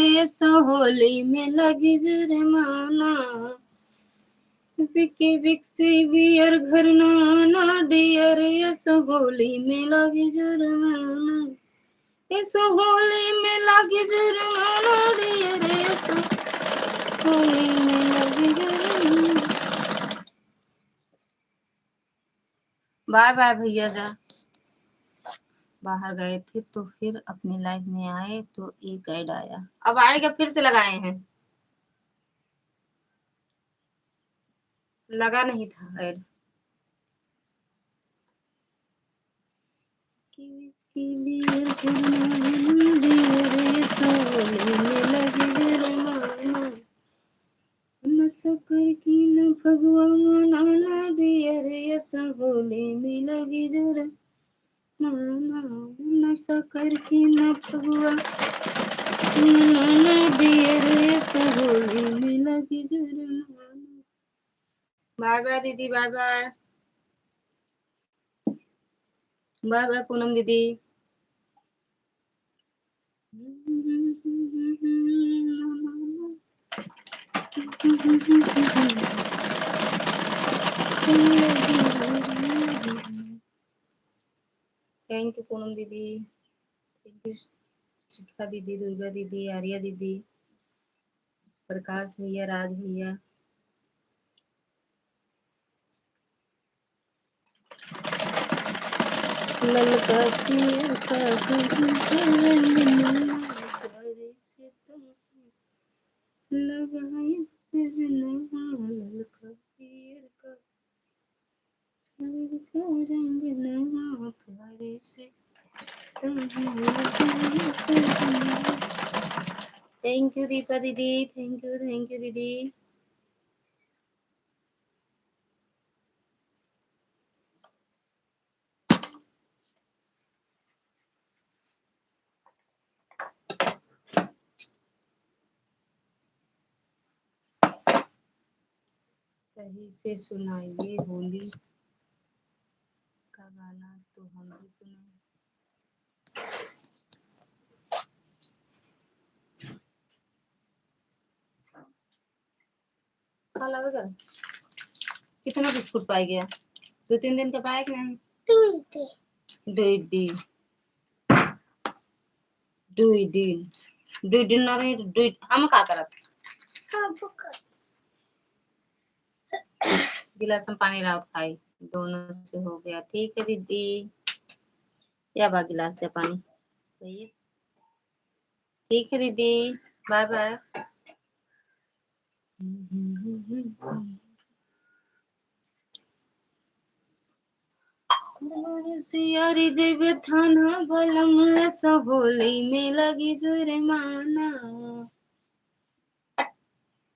होली में लगी जुर्माना। विक्सी बियर घर ना डियर होली में लगी जुर्माना। इस होली में लगी जुर्माना डियर होली में लगी जुर्माना। बाय बाय भैया जा। बाहर गए थे तो फिर अपनी लाइफ में आए तो एक ऐड आया। अब आएगा फिर से लगाए हैं। लगा नहीं था ऐड। सकर की न भगवान नाना डियर यस होली में लगी जर नाना न सकर की न भगवान नाना डियर यस होली में लगी जर। बाय बाय दीदी, bye bye. Bye bye Poonam दीदी। थैंक यू पूनम दीदी। थैंक यू शिखा दीदी, दुर्गा दीदी, आर्या दीदी, प्रकाश भैया, राज भैया। ललका पियर का लगाई सजना ललका पियर का रंग नवा प्यारे से। थैंक यू दीपा दीदी, थैंक यू दीदी। सही से सुनाइए होली का गाना तो हम भी सुने। खा लावे कर। कितना बिस्कुट पाई गया? 2-3 दिन का पाया कि नहीं? दुई दिन ना रही दुई हम का करब? गिलास में पानी लाओ खाई। दोनों से हो गया। ठीक है दीदी। या बा गिलास से पानी भैया। ठीक है दीदी। Bye bye. सियारी जेबे थाना बलम सहोली में लगी जोरे माना।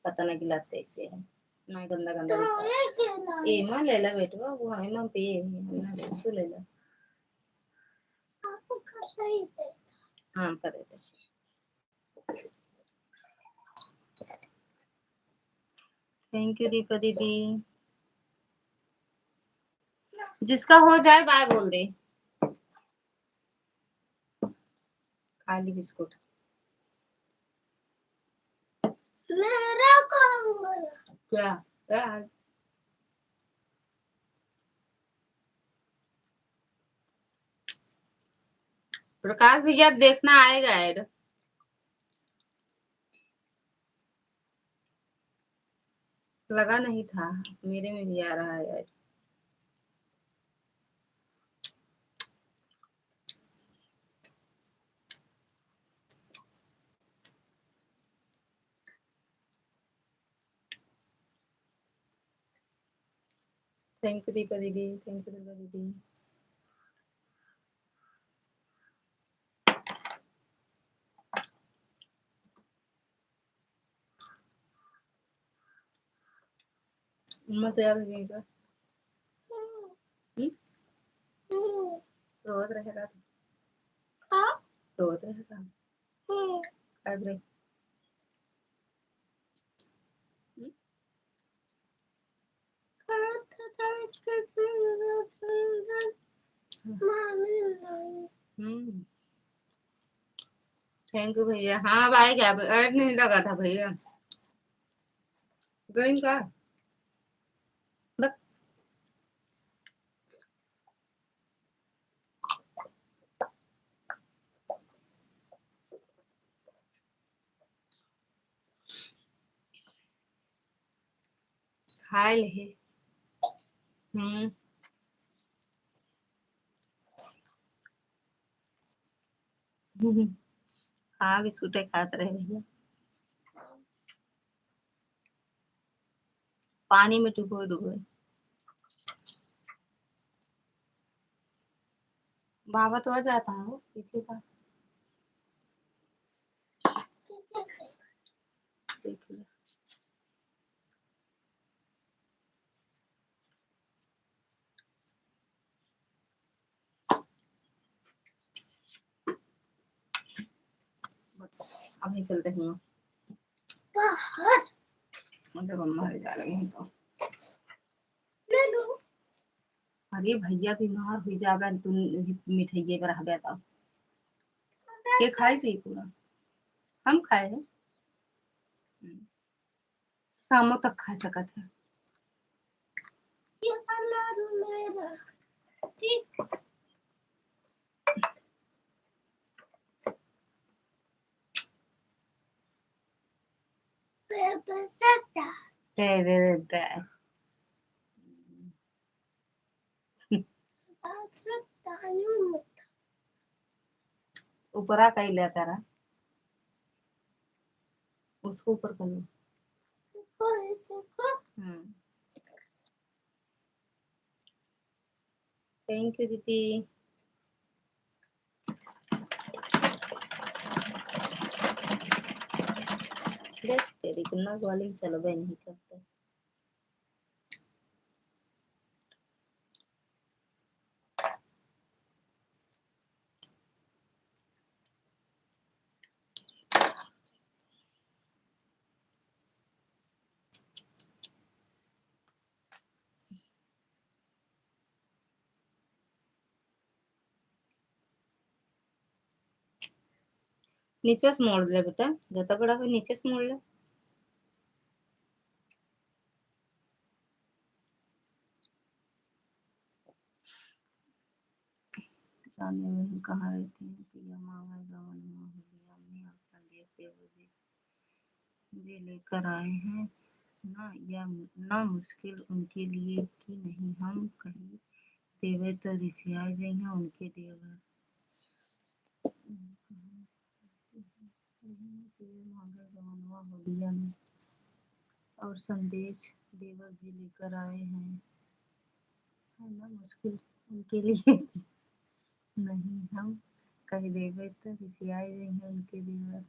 पता ना गिलास कैसे है ना गंदा गंदा ए मां ले ला बेटवा वो हमें मां पिए तू ले ला। हाँ कर देते। थैंक यू दीपा दीदी। जिसका हो जाए बाय बोल दे। खाली बिस्कुट मेरा क्या क्या प्रकाश भैया देखना आएगा ऐड। लगा नहीं था मेरे में भी आ रहा है ऐड। थैंक यू दीपा दीदी। थैंक यू दुर्गा दीदी। मम्मा तैयार हो गई क्या? रोज रहेगा रोज रहेगा अग्रे थैंक यू भैया। हाँ भाई क्या ऐड नहीं लगा था भैया। गोइंग का बस खाए ले। हाँ बिस्कुट खाते रहे भैया। पानी में डुबोए डुबोए। बाबा तो आ जाता है वो पीछे का देख ले। बस अभी चलते हैं बाहर। मतलब अम्मा जा रही हैं तो ले लो। अरे भैया बीमार हो जाबे तू मिठाइए पर रहबे तो के खाए से पूरा हम खाए हैं। शामों तक खा सकत है। ये अलारू मेरा ठीक ऊपरा कैला करा उसको ऊपर कर लो। थैंक यू दीदी। देख तेरी कितना कॉलिंग चलबे नहीं करते। नीचे से मोड़ ले बेटा ज्यादा बड़ा हो नीचे से मोड़ ले। ताने बहन कहाँ रहती हैं? पिया मांगा गवन होलिया में आप संदेश देवर जी लेकर आए हैं ना, या ना मुश्किल उनके लिए कि नहीं हम कहीं देवे तो रिसिया जाइए उनके देवर मांगे गवनवा होलिया में और संदेश देवर जी लेकर आए हैं, है ना मुश्किल उनके लिए नहीं हम कह देवे तो रिसियाए जाइए उनके देवर।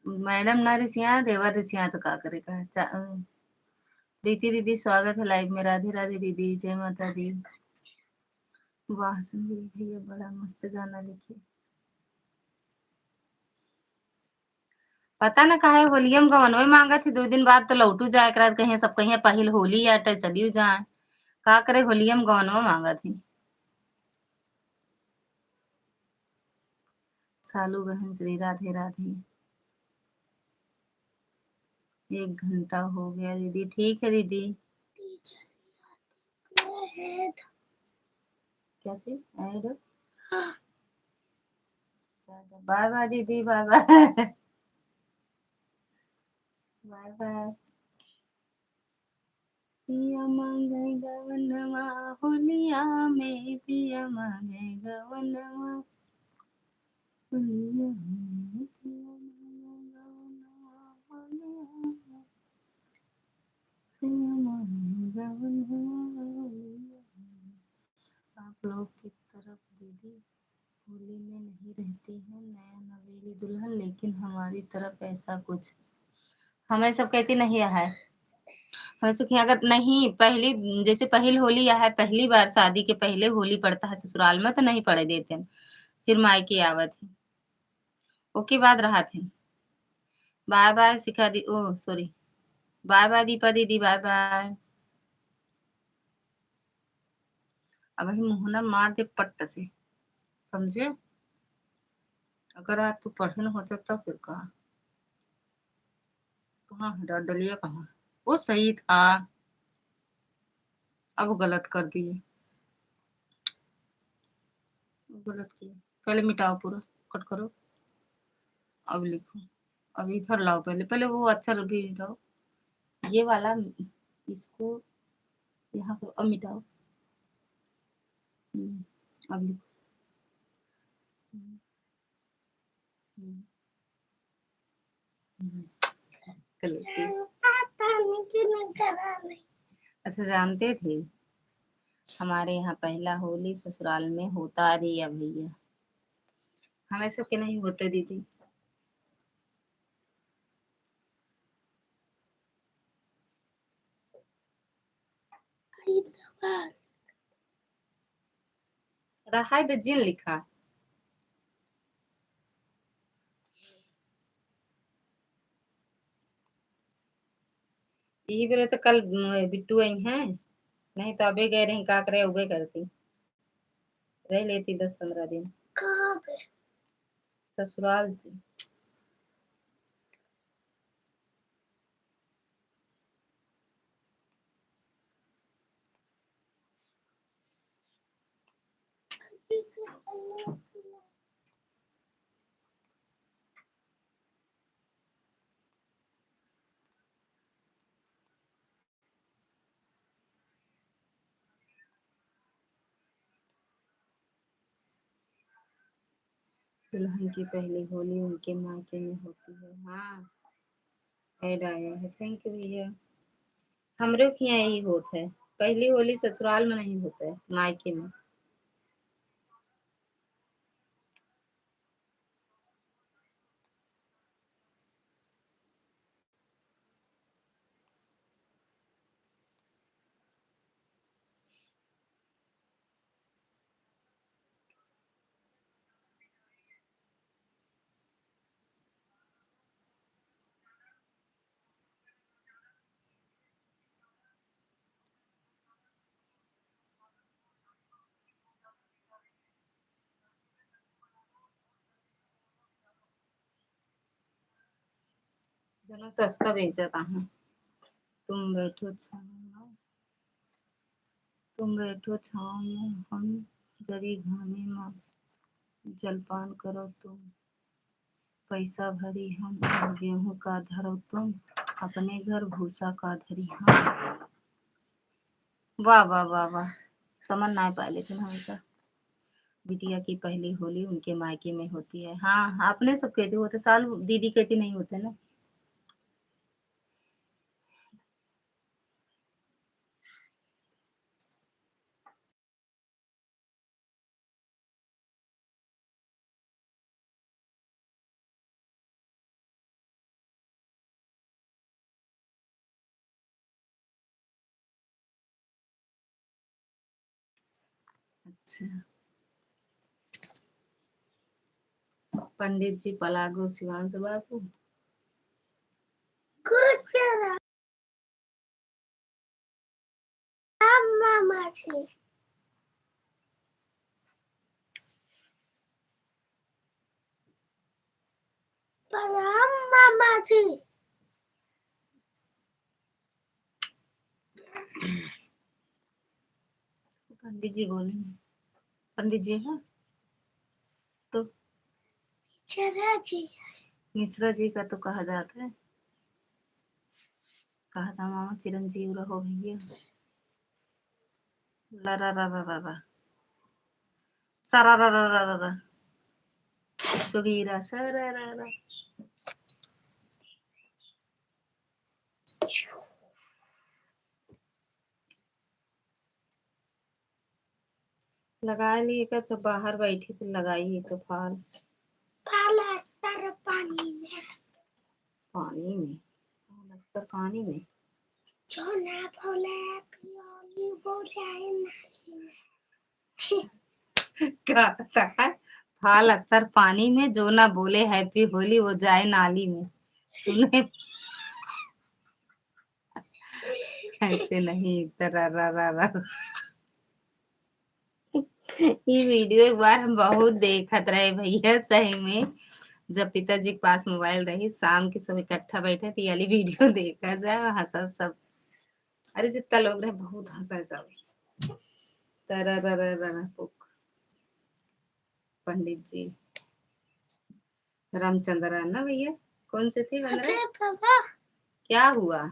मैडम ना रिसिया देवर रिसिया तो का करेगा। प्रीति दीदी स्वागत है लाइव में। राधे राधे दीदी, जय माता दी। वाह संदीप भैया बड़ा मस्त गाना लिखे। पता न काहे होलियम गवनवे मांगा थी 2 दिन बाद तो लौटू जाए कर कहीं सब कहीं पहिल होली या चलियो जाए का करे होलियम गवनवा मांगा थी। सालू बहन श्री राधे राधे। 1 घंटा हो गया दीदी। ठीक है दीदी। क्या चीज ऐड? बाय बाय दीदी, बाय बाय बाय बाय। पिया मांगे गवनवा होलिया में, पिया मांगे गवनवा होलिया में, पिया मांगे गवनवा होलिया में, पिया मांगे गवनवा होलिया में। आप लोग की तरफ दीदी होली में नहीं रहती है नया नवेली दुल्हन, लेकिन हमारी तरफ ऐसा कुछ हमें सब कहती नहीं है। हमें सब अगर नहीं पहली जैसे पहली होली या है पहली बार शादी के पहले होली पड़ता है ससुराल में तो नहीं पड़े देते हैं, फिर मायके आवत है ओके बाद रहा थे। बाय बाय शिखा दी, ओ सॉरी, बाय बाय दीपा दीदी, बाय बाय। अब वही मुहना मार दे पट्ट से, समझे? अगर आज तू पढ़े न होते तो फिर कहा कहाँ है डर डलिया कहाँ? वो सही था, अब वो गलत कर दिए, गलत किया। पहले मिटाओ पूरा, कट करो, अब लिखो, अब इधर लाओ, पहले पहले वो अक्षर भी मिटाओ, ये वाला इसको यहाँ पर अब मिटाओ। अब लिखो। अच्छा जानते थे हमारे यहाँ पहला होली ससुराल में होता रिया भैया, हमें सबके नहीं होते दीदी। रहा है जिन लिखा, ये बेरे तो कल बिट्टू आई हैं, नहीं तो अबे गए रही का करे उबे करती रह लेती 10-15 दिन। कहाँ पे? ससुराल से। दुल्हन की पहली होली उनके मायके में होती है। हाँ ऐड आया है, थैंक यू भैया। हमरे के यहाँ यही होता है, पहली होली ससुराल में नहीं होता है, मायके में। जनो सस्ता बेचता है। तुम बैठो छाँव में, तुम बैठो छाँव में, हम जरी घामे में जलपान करो तुम, पैसा भरी हम और गेहूं का धरो तुम, अपने घर भूसा का धरी हम। वाह वाह वाह वाह, तमन्ना पा लेकिन हमेशा बिटिया की पहली होली उनके मायके में होती है। हाँ अपने सब कहते होते, साल दीदी कहती नहीं होते ना। अच्छा, पंडित जी पलागो शिवांश बाबू मामा जी प्रणाम मामा जी। पंडित जी बोलेंगे, पंडित जी है तो चला जी मिश्रा जी का तो कहा जाता है, कहा था मामा चिरंजीव रहो भैया। ला रा रा रा रा रा, सारा रा रा रा रा रा, जोगीरा सारा रा रा। लगा लिए का तो बाहर बैठी तो लगाई एक फाल पाला तर पानी में, पानी में, फाल पानी में जो ना बोले पियोली बोले नाली में। क्या कहता है, फाल अस्तर पानी में, जो ना बोले हैप्पी होली वो जाए नाली में। सुने ऐसे नहीं, तरा रा रा रा। ये वीडियो एक बार हम बहुत देखत रहे भैया, सही में जब पिताजी के पास मोबाइल रही, शाम के सब इकट्ठा बैठे तो ये वाली वीडियो देखा जाए, हंसा सब। अरे जितना लोग रहे बहुत हंसा सब। तरा रा रा रा रा, पंडित जी रामचंद्र ना भैया, कौन से थे बन रहे? पापा क्या हुआ?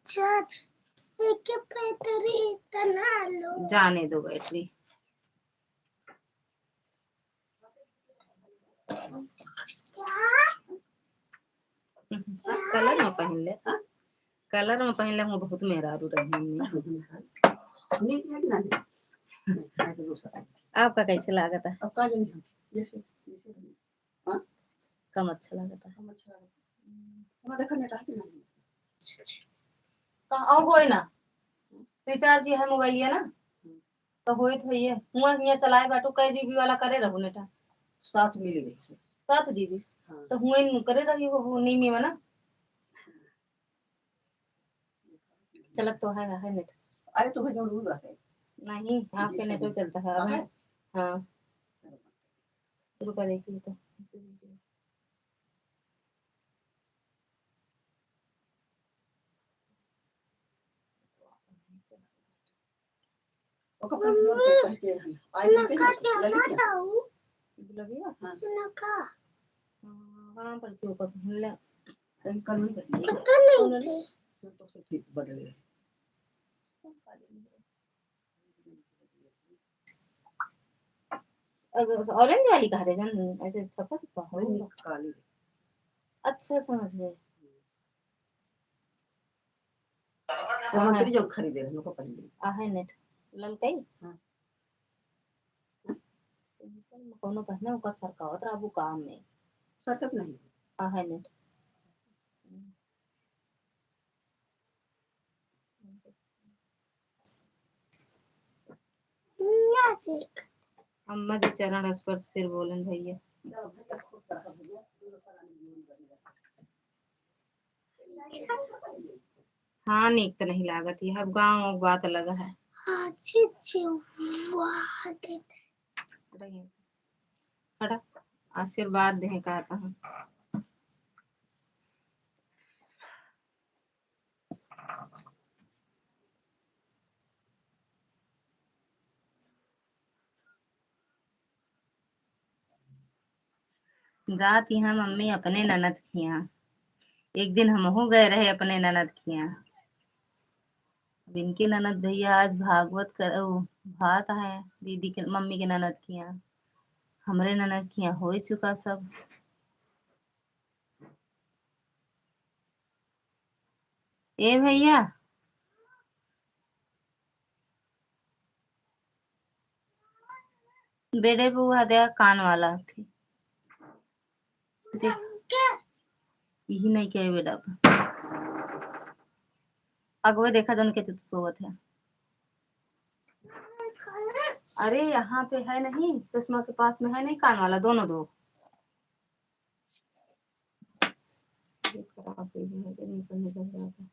चार्ज एक बैटरी तना लो। जाने दो बैटरी। कलर में पहन ले, कलर में पहन ले, वो बहुत मेहरारू रही। आपका कैसे लागत है? कम अच्छा लागत है और होए ना रिचार्ज है मोबाइल है ना, तो होए तो ये हुआ हिया चलाए बाटू कई जीबी वाला करे रहू नेटा 7 मिल गई 7 जीबी, तो हुए करे रही हो नहीं में ना चलत तो है नेट। अरे तो भाई जरूर है नहीं आपके नेट चलता है अब। हाँ रुका देखिए तो हाँ बल्कि ऊपर पहन ले बदले ऑरेंज वाली कहा थे जान, ऐसे छपा काली। अच्छा समझ गए। मंत्री जो खरीदे रहे को पहले आहे नेट ललकई हां सिंपल कोनो पहने का सरकावत राबू काम में सकत नहीं आहे नेट। अम्मा जी चरण स्पर्श फिर बोलन भैया। हाँ नीक तो नहीं लागत है, अब गाँव बात अलग है। हटा आशीर्वाद दे कहता हूँ। जाती हैं मम्मी अपने ननद के यहाँ। एक दिन हमहू गए रहे अपने ननद के यहाँ। अब इनके ननद भैया आज भागवत कर भात है दीदी के मम्मी के ननद के यहाँ। हमरे ननद के यहाँ हो ही चुका सब। ए भैया बेड़े बुआ दे कान वाला थी यही नहीं कहे बेटा अगवे देखा जो कहते तो सोवत है। अरे यहाँ पे है नहीं, चश्मा के पास में है नहीं कान वाला, दोनों दो खराब निकलने लग रहा था।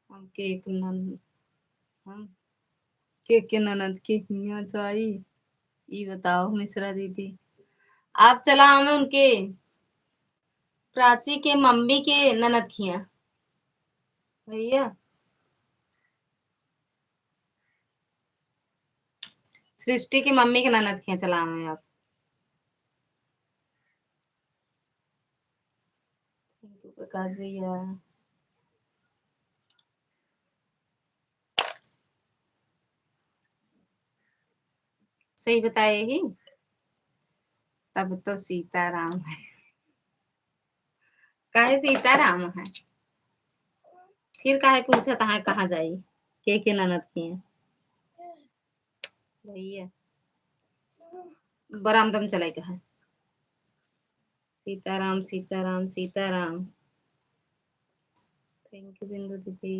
हम के ननद के हिया जाई ये बताओ मिश्रा दीदी। आप चला हमें उनके प्राची के मम्मी के ननद खिया भैया। सृष्टि की मम्मी के ननद खिया चला हमें आप। थैंक यू प्रकाश भैया। सही बताए ही तब तो सीताराम है। काहे सीताराम है फिर काहे पूछता है कहाँ जाई के ननद की है भैया। बरामदम चलाई कहा सीताराम सीताराम सीताराम। थैंक यू बिंदु दीदी।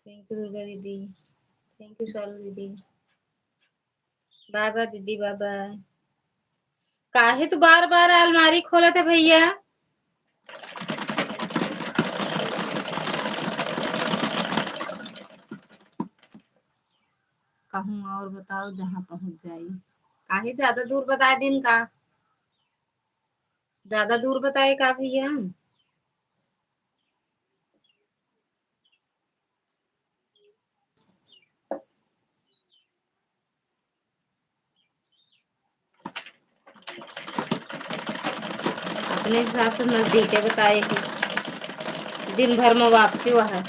थैंक यू दुर्गा दीदी। थैंक यू शालू दीदी। बाय बाय दीदी बाय बाय। काहे तू बार बार अलमारी खोला था भैया। कहूँ और बताओ जहाँ पहुंच जाई। काहे ज्यादा दूर बता दिन का ज्यादा दूर बताए का भैया। अपने हिसाब से नजदीक है बताए कि दिन भर में वापसी हुआ है।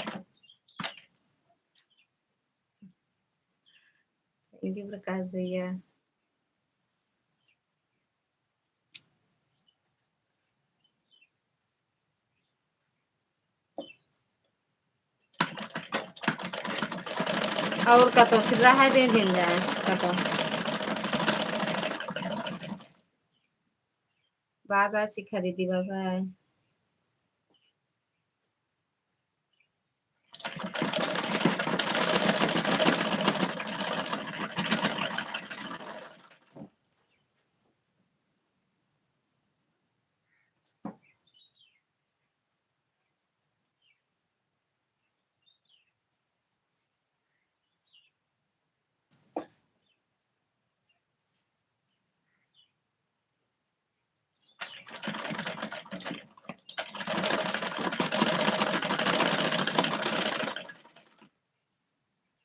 थैंक यू प्रकाश भैया। और कतो फिर रहा दे दिन जाए कतो। बाय बाय शिखा दीदी बाय बाय।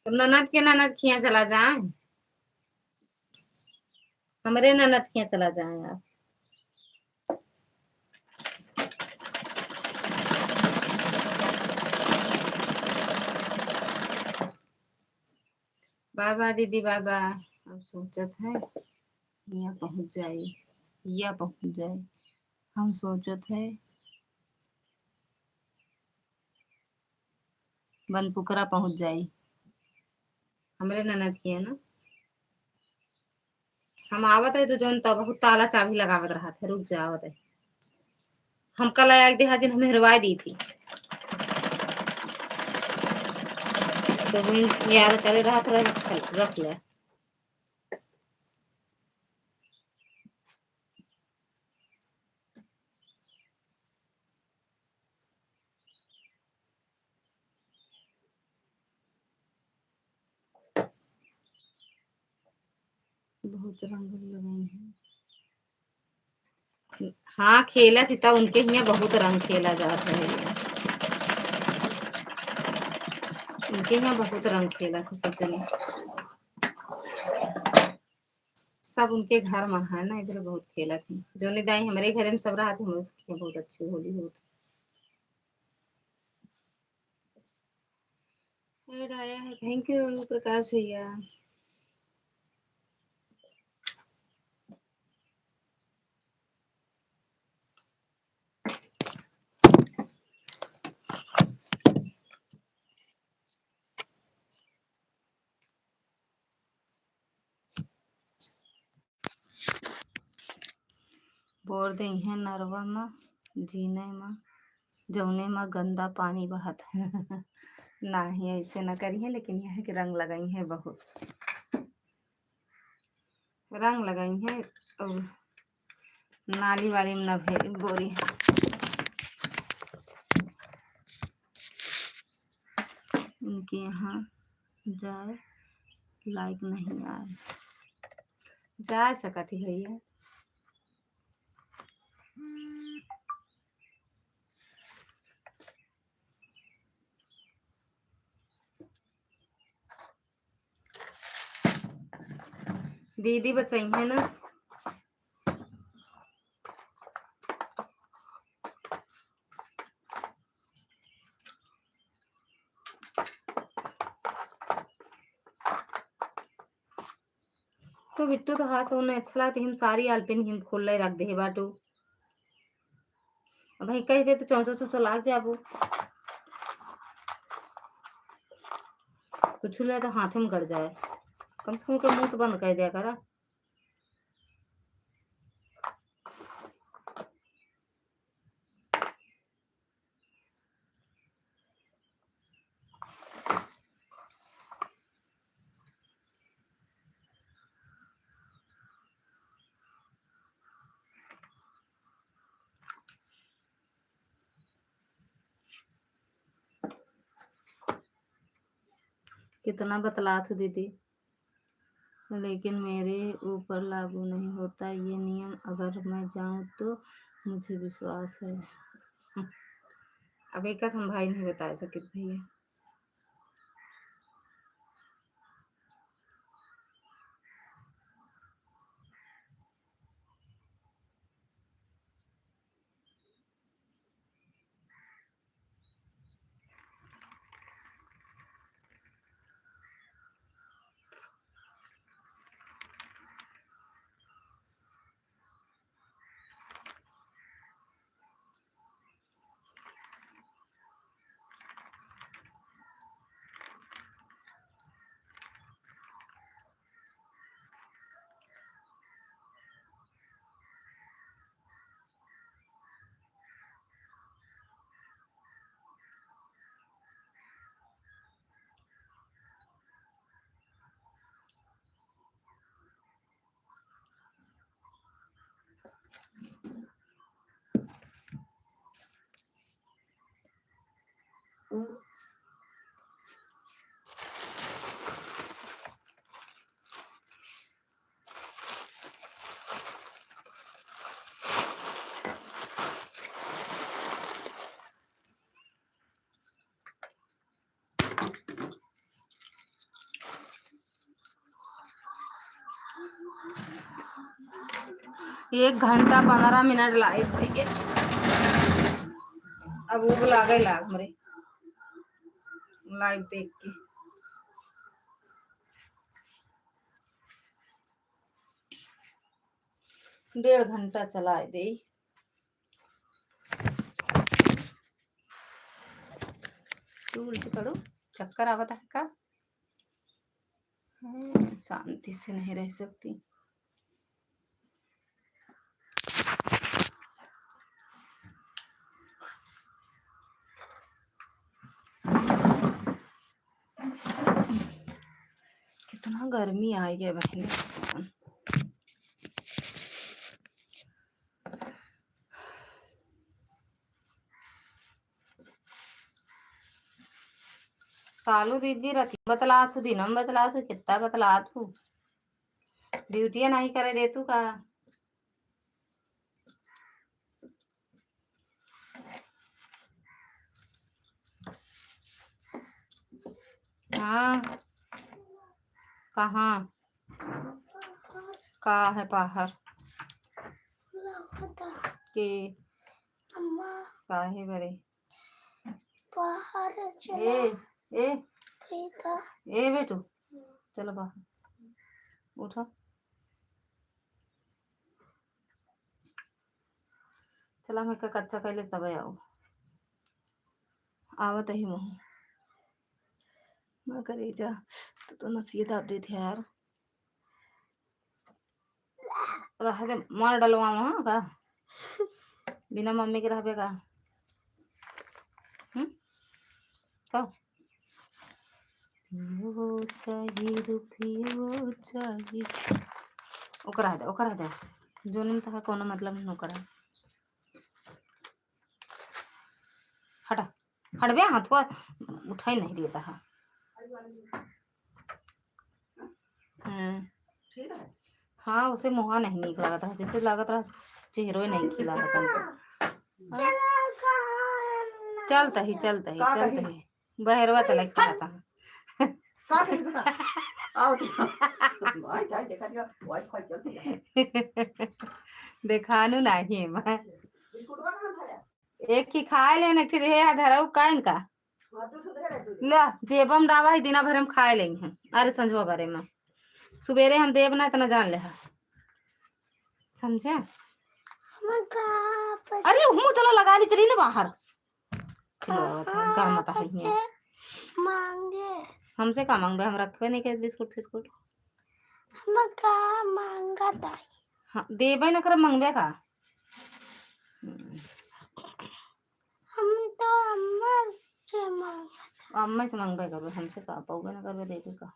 तो ननद के ननद खिया चला जाए। हमरे ननद खिया चला जाए आप। बाय बाय दीदी बाय बाय। अब सोचत है यहाँ पहुंच जाए या पहुंच जाए। हम सोचत है बनपुकरा पहुंच जाए। हमरे ननद की है ना। हम आवत है तो जोन तब बहुत ताला चाबी लगावत रहा था रुक जावत है। हम कल आया देहा जिन हमें हरवाई दी थी तो वो याद करे रहा था रख ले। बहुत रंग लगाई है। हाँ खेला थी तो उनके ही बहुत रंग खेला जाता है। उनके यहाँ बहुत रंग खेला था सब जने, सब उनके घर में है ना, इधर बहुत खेला थी। जो दाई हमारे घर में सब रहा थे, उसके बहुत अच्छी होली होती। ऐड आया है, थैंक यू प्रकाश भैया। बोर दे हैं नरवा में जीने में जौने में गंदा पानी बहत है। नहीं ऐसे न करिए, लेकिन यह कि रंग लगाई है, बहुत रंग लगाई है। और नाली वाली में न भे बोरी उनके यहाँ जाए लाइक नहीं आए, जा सकत ही भैया। दीदी बचाई है ना, तो बिट्टू तो हाथ होने अच्छा लगता है। हम सारी आलपिन हिम खोल रख दे बाटू, भाई कह दे तो चौचो चौचो लाग जाबो, कुछ ले तो हाथ में गड़ जाए। कम से कम मुंह तो बंद कर दिया करा। कितना बतला थू दीदी, लेकिन मेरे ऊपर लागू नहीं होता ये नियम। अगर मैं जाऊं तो मुझे विश्वास है। अब एक हम भाई नहीं बता सके भैया। एक घंटा 15 मिनट लाइव थी। अब वो बुला गए लाग मरे लाइव देख के। 1.5 घंटा चला दे। तू उल्टी करो, चक्कर आवता है का? शांति से नहीं रह सकती। कितना गर्मी आई है बहन। सालू दीदी रती बतला थू, दिनम बतला थू, कितना बतला थू। ड्यूटिया नहीं करे दे तू का। हाँ कहाँ का है बाहर के अम्मा काहे बरे बाहर ए चला ए गई था। ए बेटू चलो बाहर उठो। चला मैं का कच्चा कैले तब आओ आवत ही मुँह मैं करे जा तो नसीहत आप दी थी यार रह दे मार डलवा वहाँ का बिना मम्मी के रहबे का का वो चाहिए रुपये चाहिए ओकरा दे जोन में तहर कोनो मतलब न करा हटा हटबे हाथ को उठाई नहीं देता है। ठीक है। हाँ उसे मुँह नहीं निक लागत रहा जैसे लागत रहा चेहरो ही नहीं खिला है। चलता ही बहरवा चला कहता है का कहीं बता आओ भाई क्या देखा दिया वाईफाई चलती है देखानु नहीं मैं बिस्कुट का कहां था एक ही खाए लेने ठीक है धराऊ काइन का हां तो दे रहे तू ला जेबम डावा ही दिना भर हम खाए लेंगे हम अरे संजवा बारे में सुबेरे हम देव ना इतना जान ले समझे। अरे मुंह चला लगा ली चली ना बाहर चलो गर्म मत है मांगे हमसे का मांगबे हम रखबे नहीं के बिस्कुट फिस्कुट हम का मांगा दाई हाँ देबे न कर मांगबे का हम तो अम्मा से मांगबे करबे हमसे का पाऊबे न करबे देबे का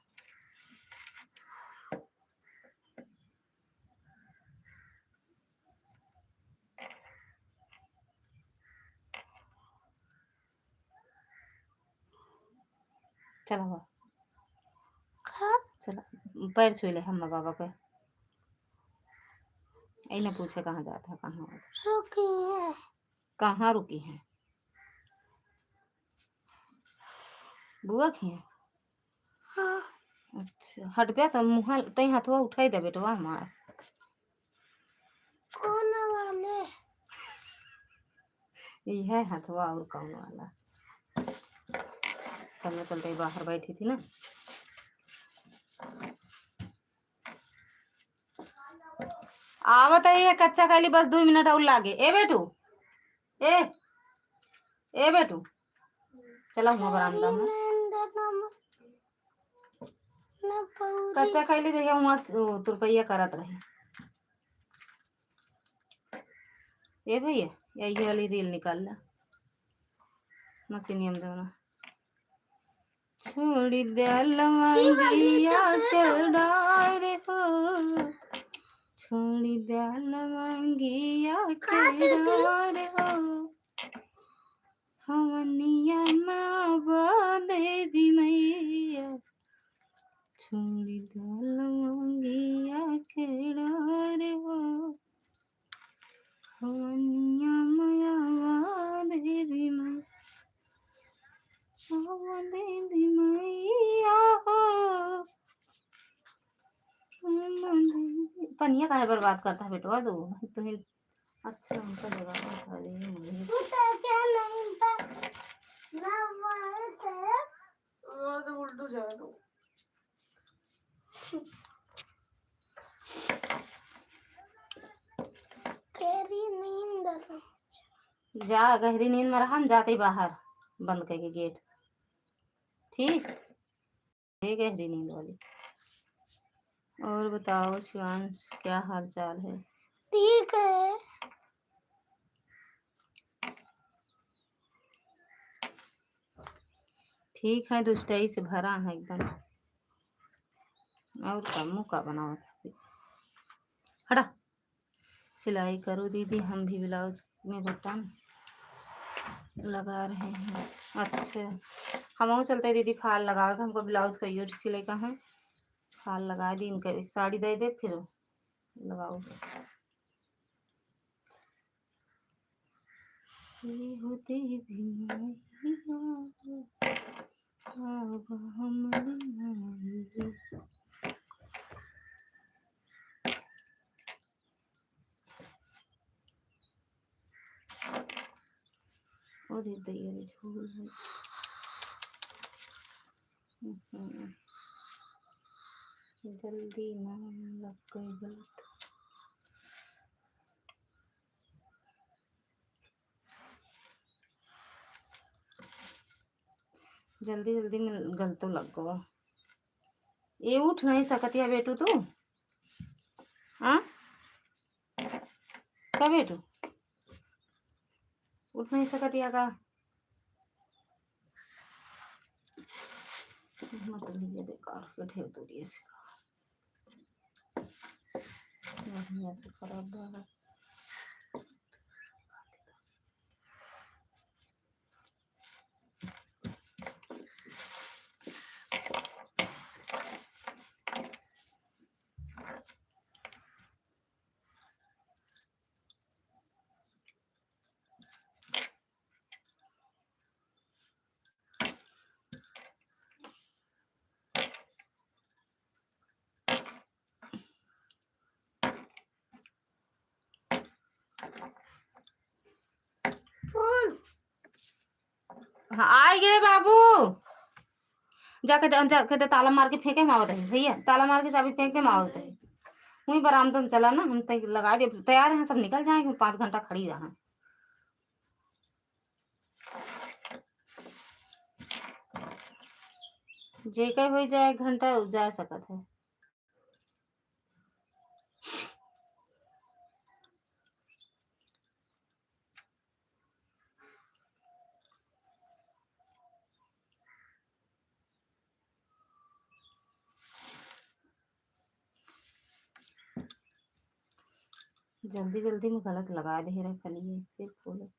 चलो चलो पैर छू ले हम बाबा के इन्हें पूछे कहाँ जाता है रुकी है कहाँ रुकी है बुआ की है। हाँ अच्छा हट पे तो मुँह तई हाथवा उठाई दे बेटवा हमार कौन वाले ये है हाथवा और कौन वाला चलते चलते बाहर बैठी थी ना आवत है कच्चा काली बस 2 मिनट और लागे ए बेटू चला हुआ बरामदा में कच्चा खाइले जहिया वहाँ तुरपैया करत रहे ए भैया यही वाली रील निकाल ला मशीनियम देना छोड़ी दलवंगिया के डार हो छोड़ी दलवंगिया के डार हो हवनिया माँ देवी मैया छोड़ी दलवंगिया के डार हो हवनिया माया देवी मैया देवी मैया हो पनिया काहे बर्बाद करता है बेटवा दो तो ही अच्छा उनका जगह खाली मुझे उल्टू जाए तो तेरी नींद जा गहरी नींद में रहा हम जाते बाहर बंद करके गेट ठीक है गहरी नींद वाली। और बताओ शिवांश क्या हाल चाल है। ठीक है ठीक है दुष्टाई से भरा है एकदम और कमों का बनाओ हटा सिलाई करो दीदी हम भी ब्लाउज में बटन लगा रहे हैं। अच्छा हम चलते दीदी फाल लगाओ हमको ब्लाउज का यूज सिले का है फाल लगा दी इनके, साड़ी दे दे फिर लगाओ। ये होते भी नहीं अब हमारी नहीं। और ये दैया झोल है। जल्दी ना लग गई गलत। जल्दी जल्दी में गलतो लग गो। ये उठ नहीं सकती है बेटू तू? हाँ क्या बेटू उठ नहीं सकती है का? मतलब ये बेकार के ठेव दूरी से ऐसे खराब है। हाँ आए गए बाबू। जाके ताला मार के फेंके मावत है भैया, ताला मार के चाबी फेंक के मावत है। वही बरामदम चला ना, हम तक लगा दे तैयार हैं, सब निकल जाएंगे। 5 घंटा खड़ी रहा। जे कहीं हो जाए 1 घंटा जा सकत है। जल्दी जल्दी में गलत लगा दे रहे फलिए फिर खोले।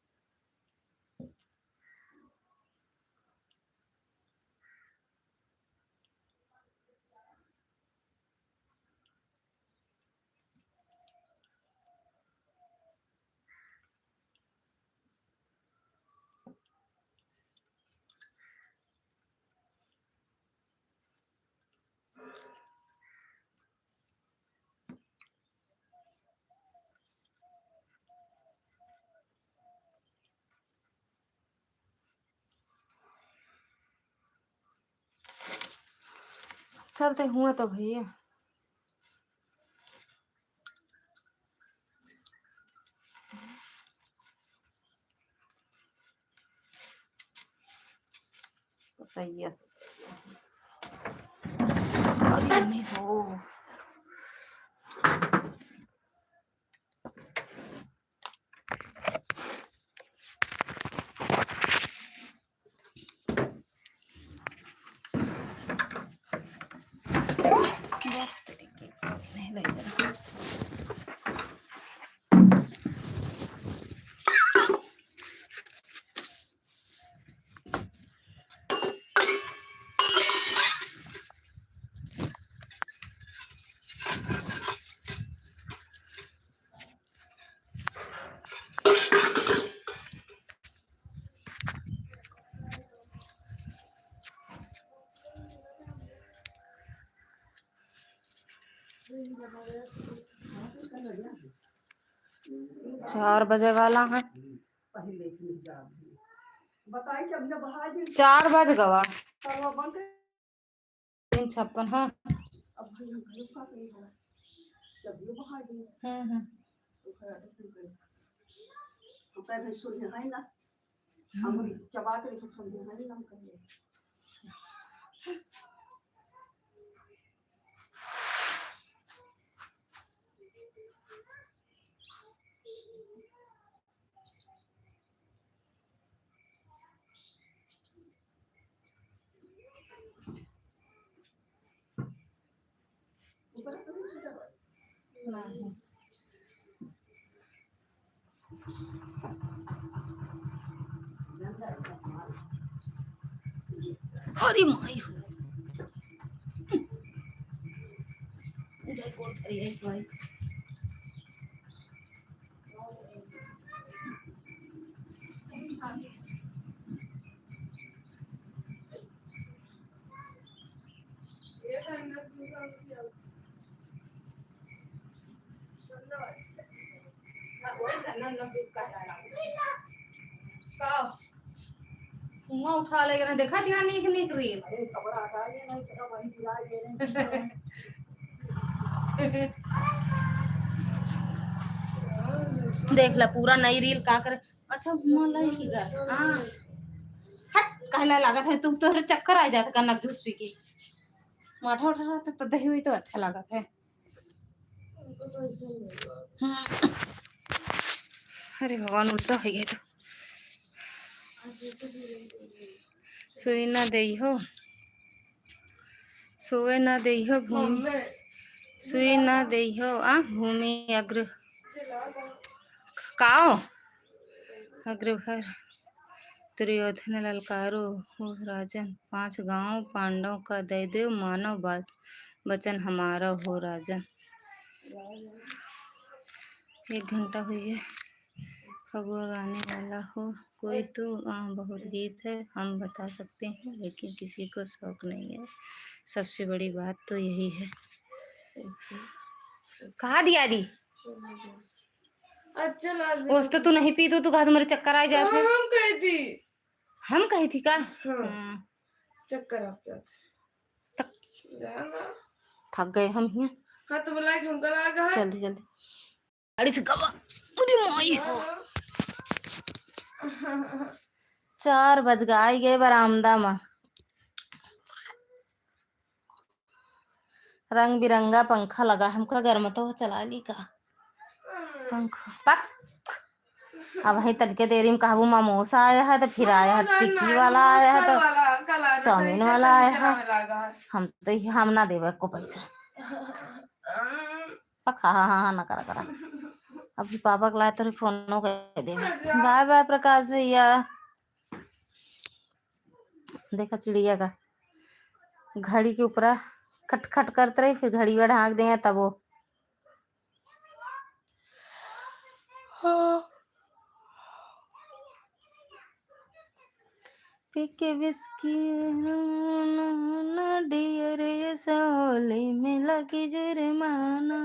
चलते हुआ तो भैया बताइए। अरे मैं हो नहीं लग रहा। चार बजे वाला है। 4 बज गवा 3:56। हाँ अरे माई यही तो है। उठा लेकर देखा ध्यान नहीं नहीं करी देख ला पूरा नई रील का कर। अच्छा मलाई की गा हां हट कहला लागत है तू तो चक्कर आ जाता कनक जूस पी के माठा उठा रहता तो दही हुई तो अच्छा लागत है। अरे भगवान उल्टा हो गया तो सोई ना दे हो सोए ना दे हो भूमि सुई ना दे हो आ भूमि अग्र काओ अग्रभर दुर्योधन ललकारो हो राजन 5 गांव पांडव का दे दो मानव बात वचन हमारा हो राजन। 1 घंटा हुई है फगुआ गाने वाला हो कोई तो बहुत गीत है हम बता सकते हैं लेकिन किसी को शौक नहीं है। सबसे बड़ी बात तो यही है। कहा दिया दी अच्छा उस तो तू नहीं पी तो कहा तुम्हारे चक्कर आ जाते। हम कही थी हम कही थी का हाँ। चक्कर आप क्या थे जाना थक गए हम ही। हाँ तो बोला हम कल आ गए जल्दी जल्दी गाड़ी से गवा अरे माई हो 4 बज गए बरामदा में रंग बिरंगा पंखा लगा हमका गर्म तो चला ली का पंखा पक। अब वही तड़के देरी में काबू मामोसा आया है तो फिर आया है टिक्की वाला आया है तो चाउमीन वाला आया है। हम तो हम ना देवे को पैसा पक हाँ ना करा करा अभी पापा को लाए तो फोन कर दे। बाय बाय प्रकाश भैया। देखा चिड़िया का घड़ी के ऊपर खट खट करते रहे फिर घड़ी में ढाक देंगे तब वो पीके विस्की डियर सोले में लगी जुर्माना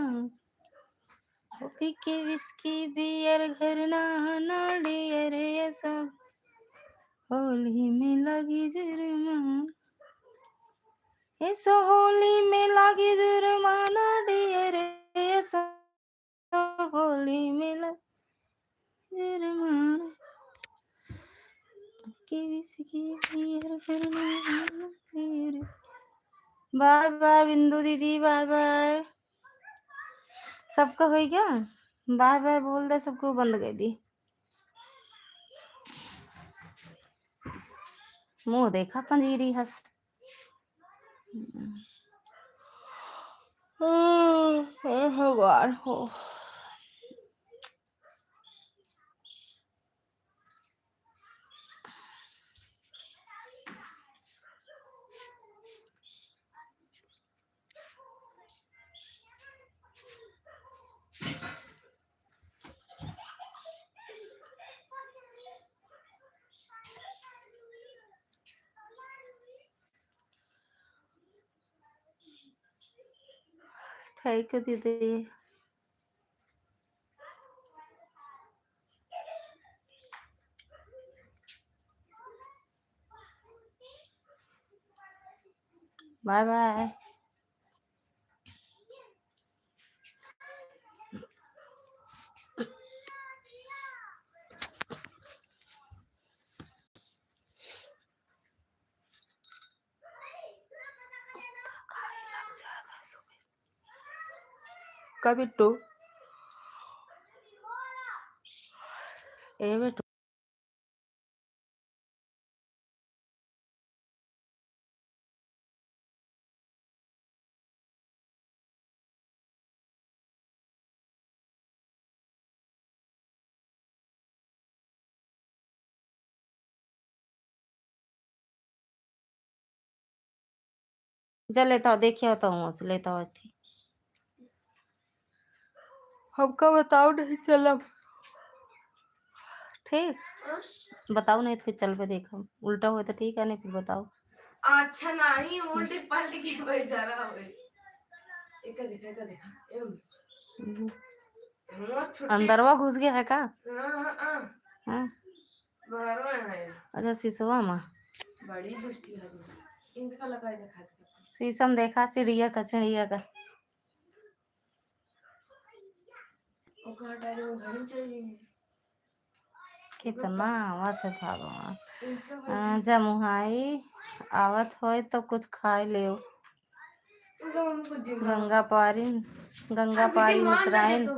पीके विस्की बियर घर ना डियर सो होली में लगी जुर्माना इस होली में लगी जुर्माना डियर सो होली में लगी जुर्माना बाय बाय बिंदु दीदी बाय बाय सबका हो गया बाय बाय बोल दे सबको बंद कर दी मुंह देखा पंजीरी हंस भगवान हो थैंक यू दीदी। बाय बाय का बिट्टू ए बिट्टू जा लेता हूँ देखिए होता हूँ लेता हूँ। हमका बताओ नहीं चला ठीक। बताओ नहीं तो फिर चल पे देखो उल्टा हुआ तो ठीक है नहीं फिर बताओ। अच्छा नहीं उल्टी पलटी के बैठा रहा है। एक देखा अंदरवा घुस गया है का? हाँ हाँ बाहर में है। अच्छा शीशवा में बड़ी दुष्टी है इनका लगा दिखा दे शीशम देखा चिड़िया का वो कहा डायरी में घर में चाहिए कितना आवत है भगवान। इनका जमुहाई आवत होए तो कुछ खाए ले। उनको गंगा पारी मिश्राइन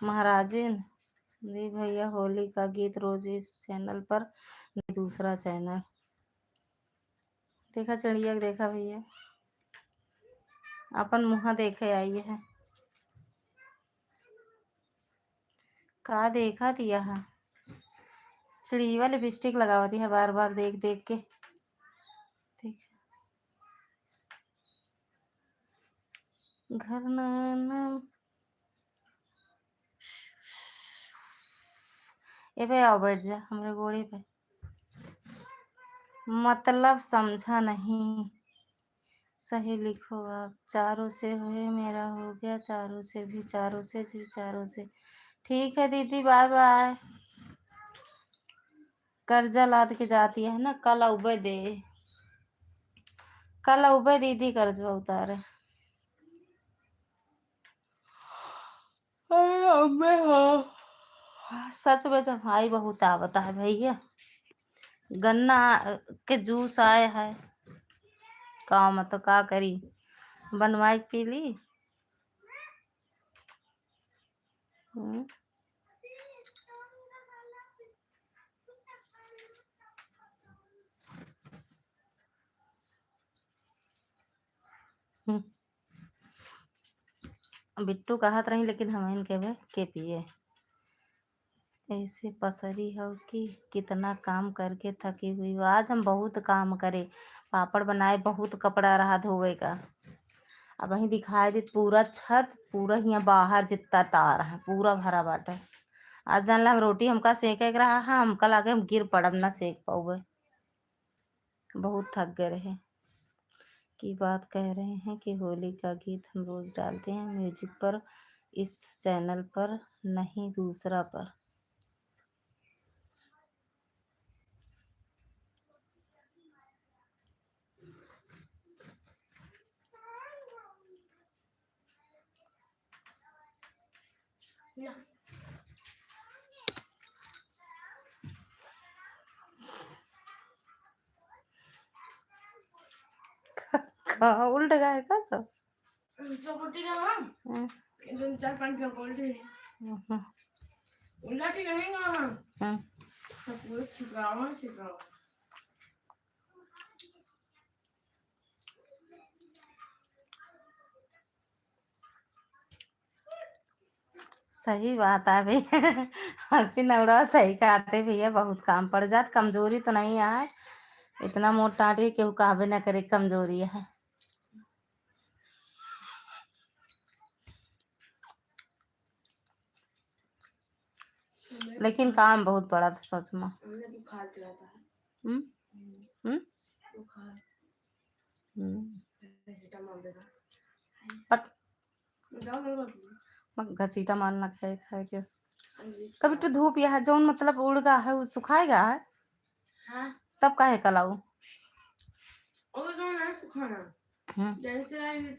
महाराजिन संदीप भैया होली का गीत रोज इस चैनल पर नहीं दूसरा चैनल देखा चिड़िया देखा भैया अपन मुहा देखे आई है का देखा दिया है चिड़िया लिपस्टिक लगावती है बार बार देख देख के देख घर नाम ए पे आओ बैठ जा हमरे गोड़े पे मतलब समझा नहीं सही लिखो आप चारों से हुए मेरा हो गया चारों से भी चारों से जी चारों से ठीक है दीदी बाय बाय। कर्जा लाद के जाती है ना कल उबे दे कल उबे दीदी कर्जा उतारे अम्मे हो सच में तो भाई बहुत आवता है भैया गन्ना के जूस आए है काम तो का करी बनवाई पी ली। बिट्टू कहत रही लेकिन हम इनके में के पिए ऐसे पसरी हो कि कितना काम करके थकी हुई हो। आज हम बहुत काम करे पापड़ बनाए बहुत कपड़ा रहा धोवे का अब वहीं दिखाई दी पूरा छत पूरा यहाँ बाहर जितना तार है पूरा भरा बाटे। आज जानला हम रोटी हमका सेके के रहा है हमका लागे हम गिर पड़ब ना सेक पाऊबे बहुत थक गए रहे की बात कह रहे हैं कि होली का गीत हम रोज डालते हैं म्यूजिक पर इस चैनल पर नहीं दूसरा पर। उल्ट गए का सब चौकुटी का हम इधर 4-5 का क्वालिटी उल्टा ठीक रहेगा हम पूरा छिपावा सही बात है भैया हंसी नवड़ा सही कहते भैया बहुत काम पड़ जात कमजोरी तो नहीं है इतना मोटा रे केहू कहबे न करे कमजोरी है लेकिन काम बहुत पड़ा था सच में। बुखार चढ़ाता है बुखार पैरासिटामोल दे दो घसीटा मारना खाए खाए के कभी तो धूप यह जौन मतलब उड़गा है वो सुखाएगा है हाँ तब काहे कलाऊ और जो है सुखाना जैसे आई नहीं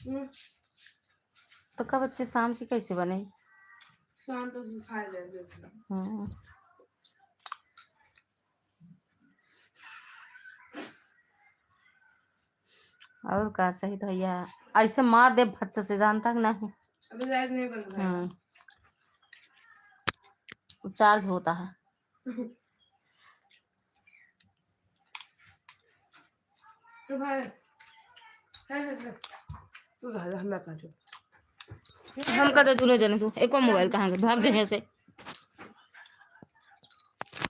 है तो कब बच्चे शाम की कैसे बने शाम तो सुखा ले और का सही तो भैया ऐसे मार दे बच्चे से जानता कि नहीं अभी लाइट नहीं बंद है चार्ज होता है तो भाई है तू रह हम मैं काटू हम कहते तू नहीं जाने तू एक और मोबाइल कहाँ गया भाग जगह से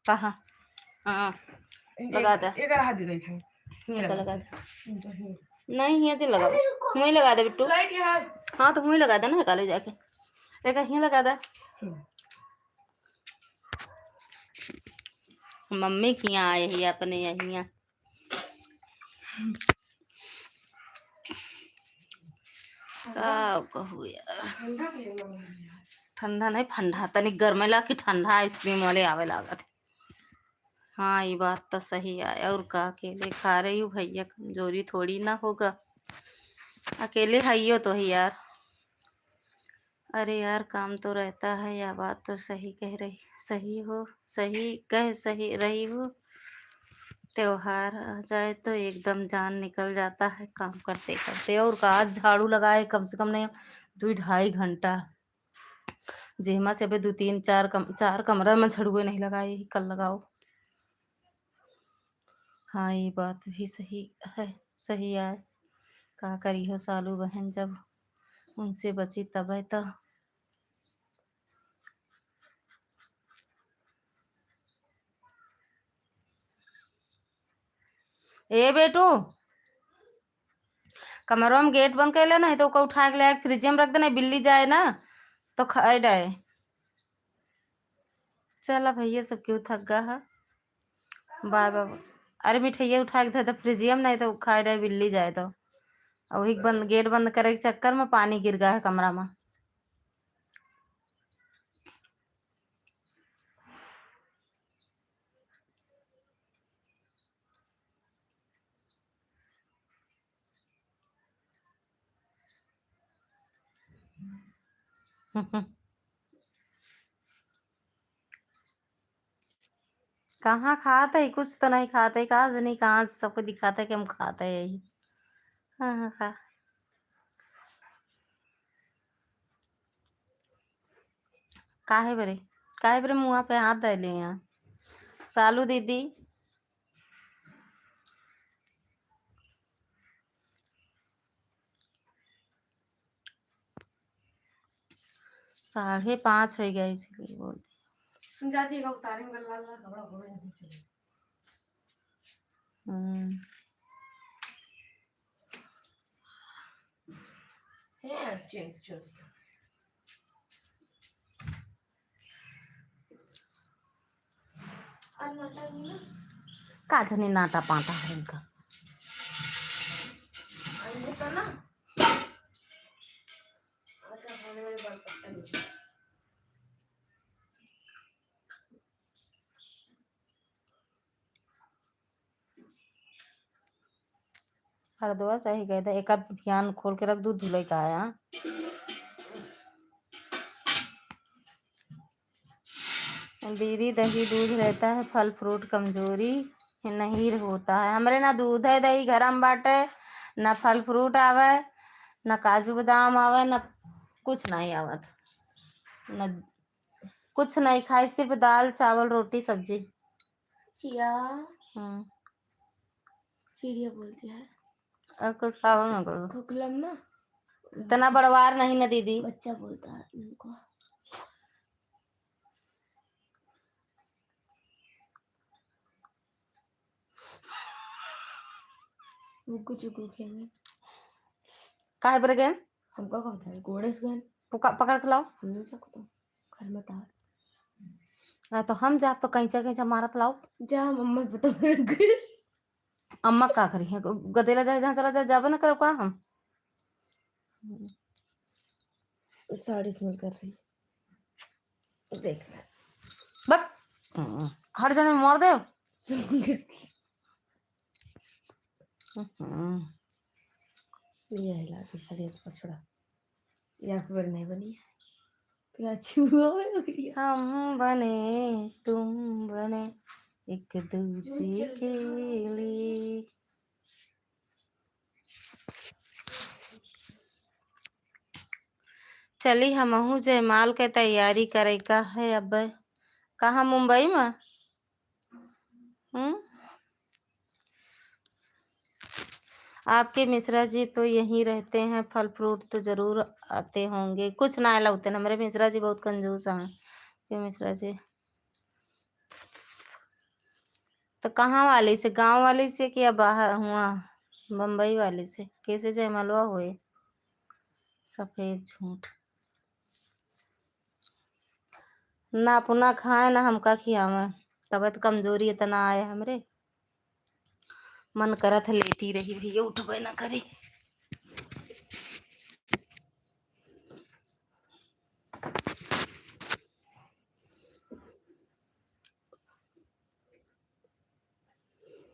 कहाँ हाँ लगा दे एक हाथ दे दे लगा दे नहीं यहाँ से लगा वहीं लगा दे बिट्टू लाइट है हाँ तो वहीं लगा देना निकाले जाके, एक यहीं लगा दे। मम्मी की यहाँ आए ही अपने यहीं। का कहू यार, ठंडा नहीं फंडा तनिक गर्मेला कि ठंडा आइसक्रीम वाले आवे लागत। हाँ ये बात तो सही है। और का अकेले खा रही हूँ भैया, कमजोरी थोड़ी ना होगा, अकेले खाइयो तो ही यार। अरे यार काम तो रहता है, या बात तो सही कह रही, सही हो, सही कह सही रही हो। त्योहार आ जाए तो एकदम जान निकल जाता है काम करते करते। और का आज झाड़ू लगाए कम से कम नहीं 2-2.5 घंटा, जेमा से अबे 2-3-4 कमरा में झाड़ुए नहीं लगाए, कल लगाओ। हाँ ये बात भी सही है, सही है। का करी हो सालू बहन, जब उनसे बची तब है तो। ए बेटू, कमरों में गेट बंद कर लेना है तो ओका उठा के ले फ्रिज में रख देना, बिल्ली जाए ना तो खाए डाए। चला भैया सब क्यों थक गया है, बाय बाय। अरे मिठाइया उठा के दे फ्रिजिया में, नहीं तो खाए डाए बिल्ली जाए तो। और वही बंद गेट बंद करे के चक्कर में पानी गिर गया है कमरा में। कहाँ खाते ही, कुछ तो नहीं खाते, कहाँ नहीं, कहाँ सबको दिखाते कि हम खाते हैं यही। हाँ हाँ खा। काहे बरे मुँह पे हाथ दे ले यहाँ सालू दीदी। 5:30 हो गया इसलिए बोल जातिएगा उतारेंगे लाल लाल कपड़ा घोड़े नहीं चले। है चेंज चल का जनी नाटा पाटा है इनका। ना अच्छा खाने वाले बाल पट्टा नहीं। हरदोआ सही गए थे, एक आध ध्यान खोल के रख दूध धुलाई का आया। दीदी दही दूध रहता है, फल फ्रूट कमजोरी नहीं होता है। हमरे ना दूध है दही गरम बाटे, ना फल फ्रूट आवे, ना काजू बादाम आवे, ना कुछ नहीं आवत, ना कुछ नहीं खाए, सिर्फ दाल चावल रोटी सब्जी। चिया चिड़िया बोलती है और कुछ खाओ ना करो। खोखलम ना इतना बड़वार नहीं ना दीदी। बच्चा बोलता है इनको। मुक्कू चुक्कू खेलने काहे पर गए, हमको कहा था घोड़े से गए पकड़ के लाओ। हम नहीं सकते तो घर में था तो हम जाब तो कैंचा कैंचा मारत लाओ। जा मम्मा बता अम्मा का करी है, गदेला जाए जहाँ चला जाए, जाबे ना करो का हम। साड़ी स्मेल कर रही देख ले बस हर जने मार दे। ये हिला दी साड़ी पर छोड़ा या फिर नहीं बनी फिर अच्छी हुआ हम बने तुम बने एक दूजे के लिए। चली हमहू जयमाल के तैयारी करे का है अब। कहाँ मुंबई में? आपके मिश्रा जी तो यहीं रहते हैं, फल फ्रूट तो जरूर आते होंगे। कुछ ना लाते ना, मेरे मिश्रा जी बहुत कंजूस हैं के मिश्रा जी। तो कहाँ वाली से, गांव वाली से कि या बाहर हुआ मुंबई वाली से? कैसे जयमालवा हुए सफेद झूठ ना अपना खाए ना हमका खियावे। तबीयत कमजोरी इतना आए हमरे, मन करत है लेटी रही भैया उठबे ना करी।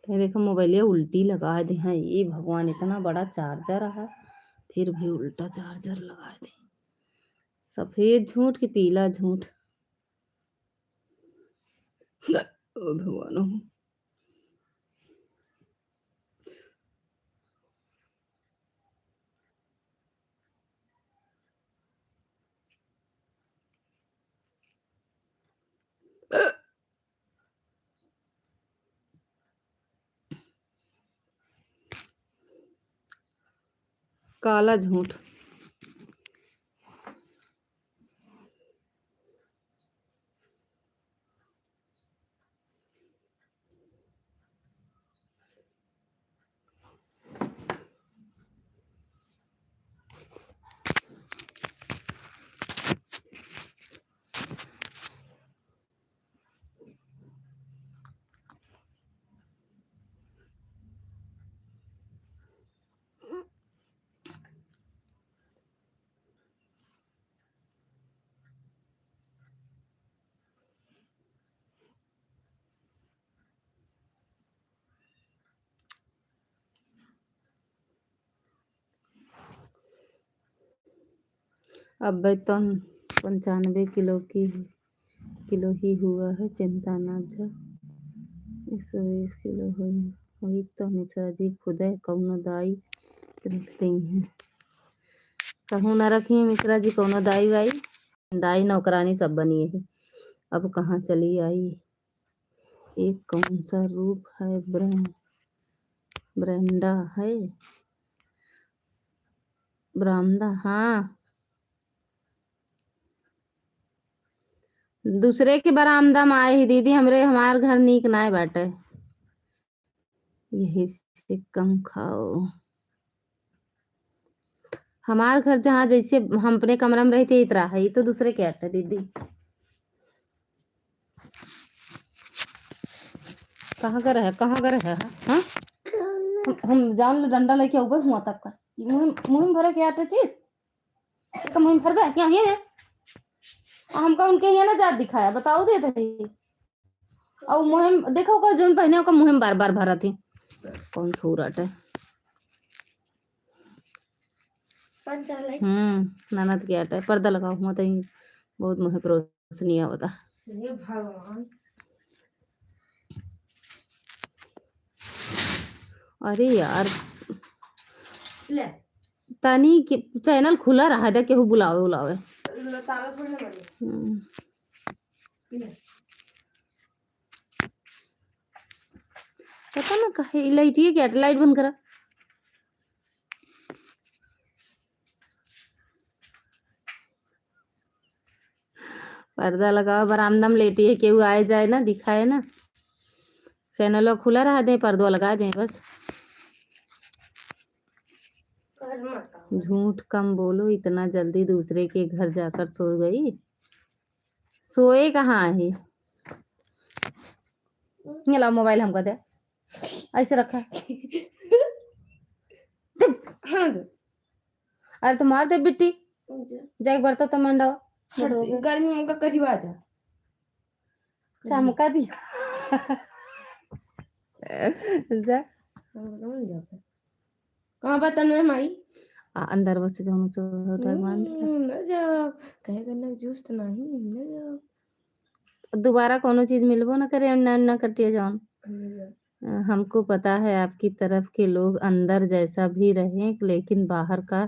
तो देखो मोबाइल उल्टी लगा दे हैं, ये भगवान इतना बड़ा चार्जर है फिर भी उल्टा चार्जर लगा दे। सफेद झूठ कि पीला झूठ, ओ भगवान। काला झूठ, अब तो 95 किलो ही हुआ है, चिंता न जा 120 किलो हुई तो मिश्रा जी खुद कौनो दाई रखती हैं। कहूँ न रखी मिश्रा जी कौनो दाई वाई, दाई नौकरानी सब बनी है। अब कहाँ चली आई, एक कौन सा रूप है ब्रेंडा है बरामदा। हाँ दूसरे के बरामदा में आए ही दीदी, हमार घर नीक नाय बाटे, यही से कम खाओ। हमार घर जहाँ जैसे हम अपने कमरा में रहते इतना है, ये तो दूसरे के अटे दीदी। कहाँ कर है हाँ? हम जान डंडा लेके ऊपर हुआ तक का मुहिम भरे के आटे चीज का मुहिम भरबे यहाँ है। हमका उनके यहाँ ना जात दिखाया बताओ दे दे और मुहिम देखो का जोन पहने का मुहिम बार बार भरा थी। कौन सूरत है ननद के आटा पर्दा लगाओ हुआ तो बहुत मुहे रोशनी आवता। अरे यार तनी के चैनल खुला रहा था, केहू बुलावे बुलावे। पता ना कहे लाइट ये क्या लाइट बंद करा। पर्दा लगाओ बरामदा में लेटी है, केहू आए जाए ना दिखाए ना, चैनल खुला रहा दे पर्दो लगा दे बस। झूठ कम बोलो, इतना जल्दी दूसरे के घर जाकर सो गई, सोए कहाँ है। ये ला मोबाइल हमको दे, ऐसे रखा अरे तो मार दे बिट्टी जाके बरता तो मंडा गर्मी का करीबा था चमका दिया जा कहाँ बात है माई अंदर बस जाऊँ तो बांध न जाओ कहे करना जूस तो नहीं न जाओ दोबारा कोनो चीज मिलबो ना करे ना कटिए जाऊँ। हमको पता है आपकी तरफ के लोग अंदर जैसा भी रहें लेकिन बाहर का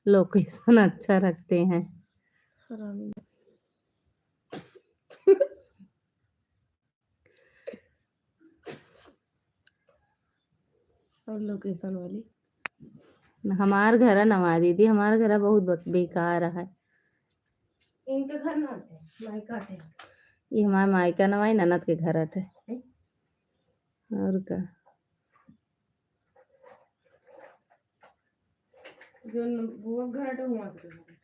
लोकेशन अच्छा रखते हैं। और लोकेशन वाली हमार घर नवा दीदी, हमारा घर बहुत बेकार है। इनके घर ना मायका है, ये हमारे मायका नवाई ननद के घर है और का जो वो घर है वहाँ से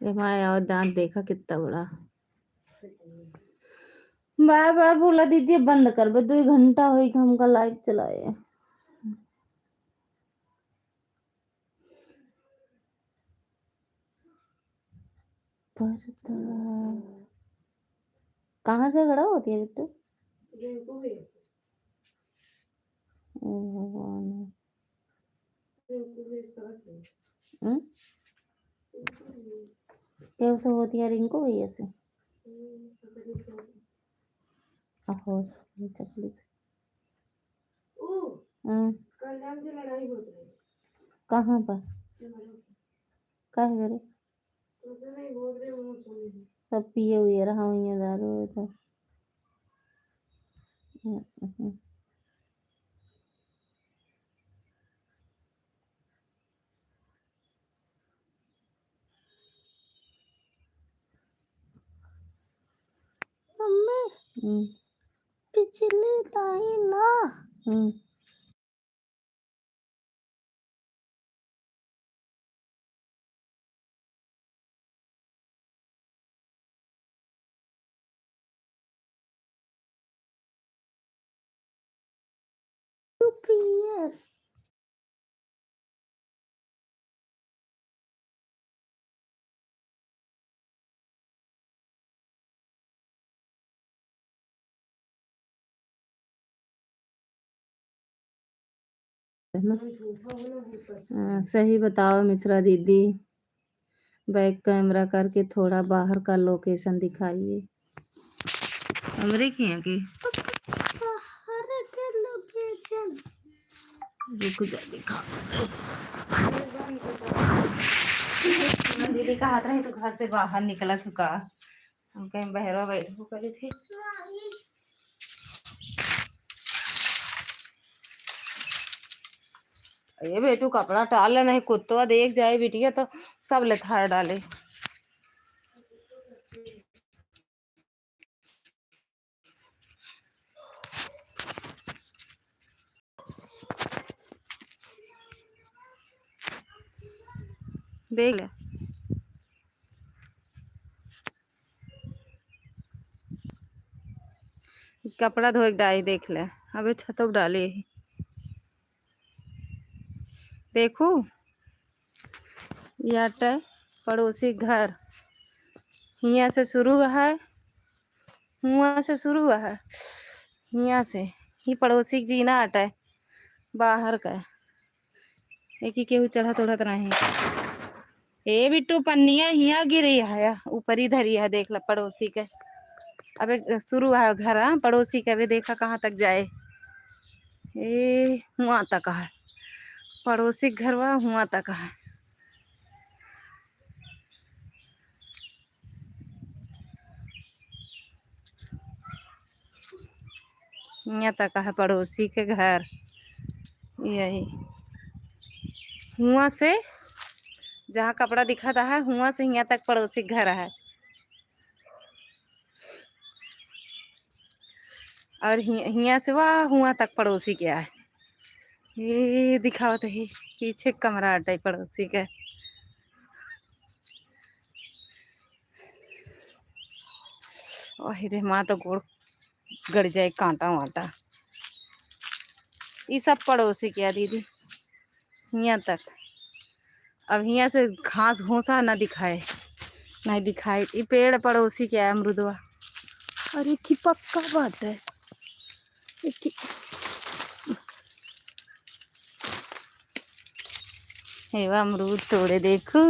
ये माया और दांत देखा कितना बड़ा। बार बार बोला दीदी बंद कर बे, 2 घंटा हुई हमका लाइव चलाए। कहाँ झगड़ा होती है बिट्टू? भगवान, कैसे होती है रिंकू भैया से? अहो चकली से। कहाँ पर? काहे मेरे सब पिए हुए रहा हुई दारू तो। पिछली ताई ना। सही बताओ मिश्रा दीदी, बैक कैमरा करके थोड़ा बाहर का लोकेशन दिखाइए। कमरे की है कि रुक जा दिखा। दीदी का हाथ रहे तो घर से बाहर निकला थुका, हम कहीं बहरवा बैठो करे थे। ये बेटू कपड़ा टाल नहीं, कुत्ता देख जाए बिटिया तो सब लेथार डाले। देख ले कपड़ा धोए डाई, देख ले अबे छत डाले। देखू ये पड़ोसी घर हिया से शुरू है, हुआ से शुरू है, हिया से ही पड़ोसी जीना अटे बाहर का एक ही केहू चढ़त उड़त नहीं। ए बिट्टू पन्निया हिया गिरी है, ऊपर ही धरी है, देख ला पड़ोसी के। अबे शुरू है घर पड़ोसी के, अबे देखा कहाँ तक जाए। ए हुआ तक है पड़ोसी घर, वह हुआ तक है। यहाँ तक है पड़ोसी के घर, यही हुआ से जहाँ कपड़ा दिखाता है हुआ से यहाँ तक पड़ोसी घर है। और यहाँ से वह हुआ तक पड़ोसी क्या है, ये दिखावत है पीछे कमरा अटे पड़ोसी के। रे माँ तो गोड़ गड़ जाए कांटा वाटा। ये सब पड़ोसी क्या दीदी यहाँ तक। अब यहाँ से घास भूसा ना दिखाए, नहीं दिखाए। ये पेड़ पड़ोसी क्या है, अमरुदवा। अरे की पक्का बात है। हेवा अमरूद तोड़े देखो,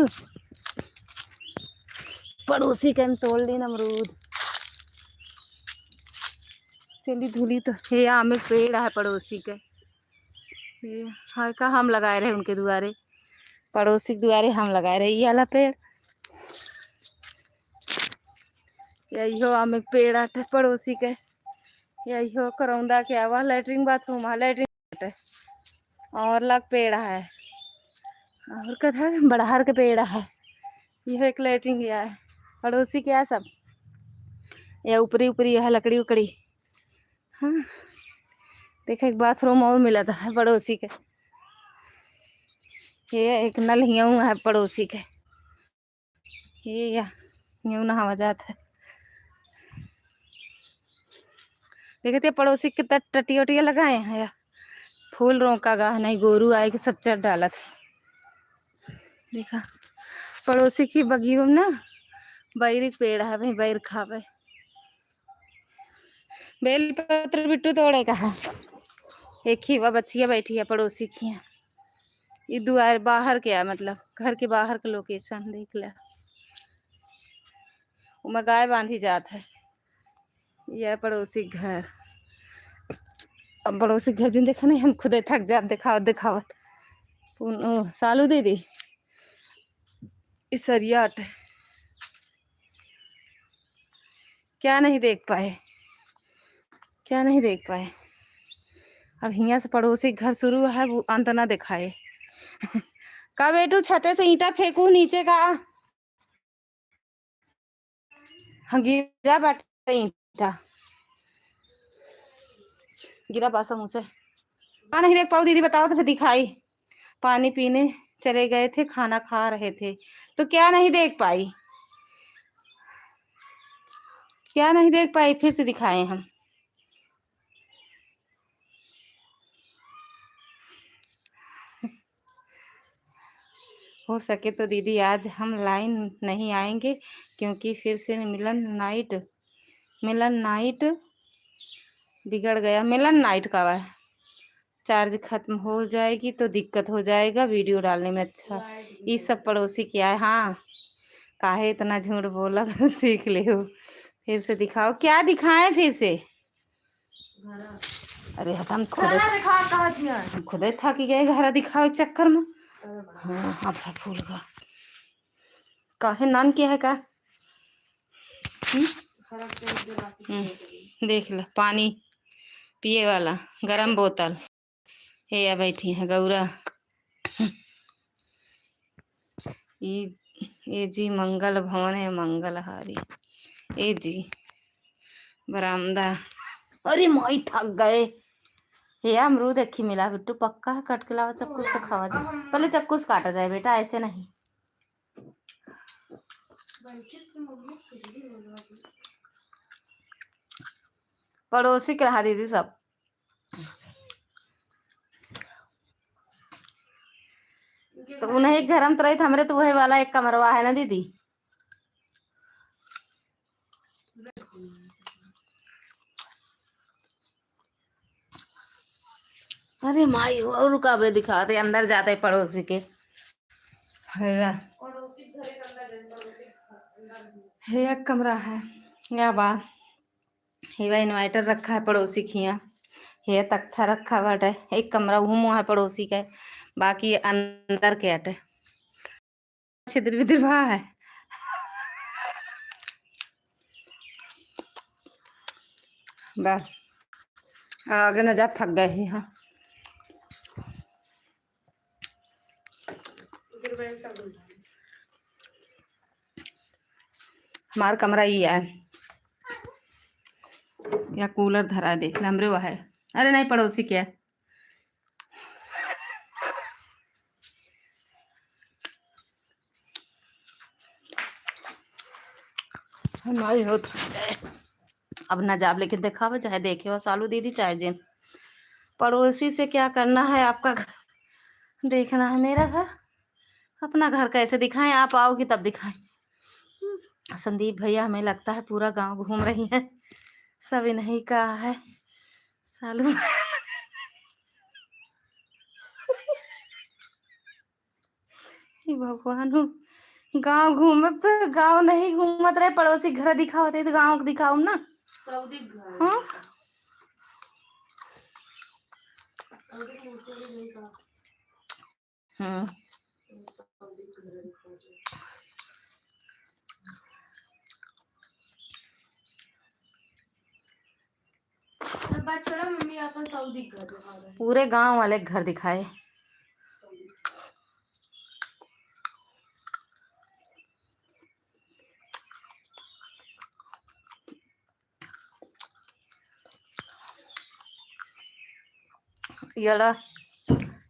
पड़ोसी के तोड़ ली अमरूद। चली धुली तो हे आम एक पेड़ है पड़ोसी के, हाँ का हम लगाए रहे उनके दुआरे, पड़ोसी के दुआरे हम लगाए रहे ये वाला पेड़। यही हो आम एक पेड़ आटे पड़ोसी के, यही हो करौंदा के आवा लैट्रिन बाथरूम है, लैट्रिन और लग पेड़ है, और कथा बड़हर के पेड़ है। यह एक लैट्रिन गया है पड़ोसी क्या सब, या ऊपरी ऊपरी है लकड़ी उकड़ी। हाँ देखा एक बाथरूम और मिला था पड़ोसी के, ये एक नल हिया है पड़ोसी के। ये या यूं नहावा जाता है। देखते पड़ोसी कितना टटिया वटिया लगाए हैं या फूल रोका गा नहीं गोरू आए कि सब चढ़ डाला था। देखा पड़ोसी की बगियों में ना बैर पेड़ है भाई बैर खावे। बेल पत्र बिट्टू तोड़े का है। एक ही वह बच्चिया बैठी है पड़ोसी की। ये दुआर बाहर क्या मतलब घर के बाहर का लोकेशन देख ला। मैं गाय बांधी जात है। यह पड़ोसी घर। अब पड़ोसी घर जिन देखा नहीं हम खुदे थक जात दिखावत दिखावत। सालू दीदी इस सरियाट क्या नहीं देख पाए, क्या नहीं देख पाए। अब यहाँ से पड़ोसी घर शुरू है वो अंत ना दिखाए। का बेटू छते से ईंटा फेंकू नीचे का। हाँ गिरा बाटे ईंटा गिरा बासा मुझे। हाँ नहीं देख पाऊ दीदी बताओ तो फिर दिखाई। पानी पीने चले गए थे खाना खा रहे थे तो क्या नहीं देख पाई, क्या नहीं देख पाई फिर से दिखाए हम। हो सके तो दीदी आज हम लाइन नहीं आएंगे क्योंकि फिर से मिलन नाइट बिगड़ गया। मिलन नाइट का है चार्ज खत्म हो जाएगी तो दिक्कत हो जाएगा वीडियो डालने में। अच्छा ये सब पड़ोसी क्या है। हाँ काहे इतना झूठ बोला सीख ले हो। फिर से दिखाओ क्या दिखाएं फिर से। अरे हट हम खुदे था कि गए घर दिखाओ एक चक्कर में। हाँ अब फूल का काहे नान किया है का। देख ले पानी पिए वाला गरम बोतल। ये बैठी है गौरा। ये जी मंगल भवन है मंगलहारी। ए जी बरामदा। अरे माई थक गए। ये अमरूद एक ही मिला बिट्टू पक्का है कट के लावा चक्कू से खावा जाए। पहले चक्कू से काटा जाए बेटा ऐसे नहीं। पड़ोसी के रहा दीदी सब। तो उन्हें एक घर हम तो रही हमरे तो वही वाला एक कमरवा है ना दीदी। अरे माई और रुकावे दिखाते अंदर जाते पड़ोसी के। है एक कमरा है या बा हेवा इन्वर्टर रखा है पड़ोसी की। यहाँ ये तख्ता रखा बाटे एक कमरा घूमो है पड़ोसी का बाकी अंदर के अटे छिद्र विद्र भा है। बस आगे न जा थक गए ही। हाँ हमारा कमरा ही है या कूलर धरा देख हमरे वो है। अरे नहीं पड़ोसी क्या हमारी हो अब ना जाब लेके दिखावा चाहे देखे हो सालू दीदी चाहे जिन। पड़ोसी से क्या करना है आपका घर देखना है। मेरा घर अपना घर कैसे दिखाएं आप आओगी तब दिखाएं। संदीप भैया हमें लगता है पूरा गांव घूम रही हैं सभी नहीं कहा है सालू। भगवान गांव घूमत गांव नहीं घूमत रहे पड़ोसी घर दिखाओ तो गांव दिखाओ ना। हाँ पूरे गांव वाले घर दिखाए। यड़ा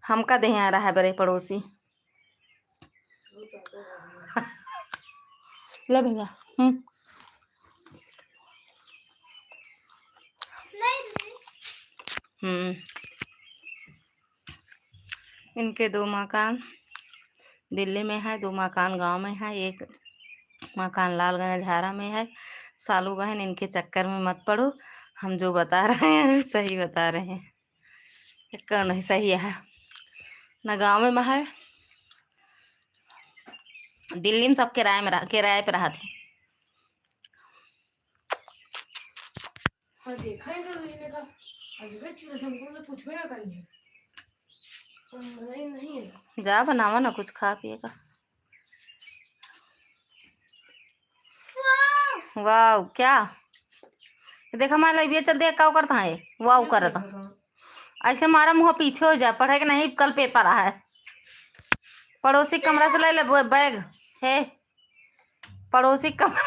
हमका दे आ रहा है बड़े पड़ोसी। ले भैया। इनके 2 मकान दिल्ली में है, 2 मकान गांव में है, एक मकान लालगंज झारा में है। सालू बहन इनके चक्कर में मत पड़ो, हम जो बता रहे हैं सही बता रहे हैं, चक्कर नहीं सही है ना। गाँव में है, दिल्ली में सब किराए पे रहा थे। हाँ देखा है ने का अभी चूल्हा हमको तो पूछो ना करेंगे। नहीं है। जा बनावा ना कुछ खा पिए का। वाह क्या देखा हमारा ये चल देख का करता है, वाह करता ऐसे मारा मुँह पीछे हो जा। पढ़े के नहीं, कल पेपर आ है। पड़ोसी कमरा से ले ले बैग है, पड़ोसी कमरा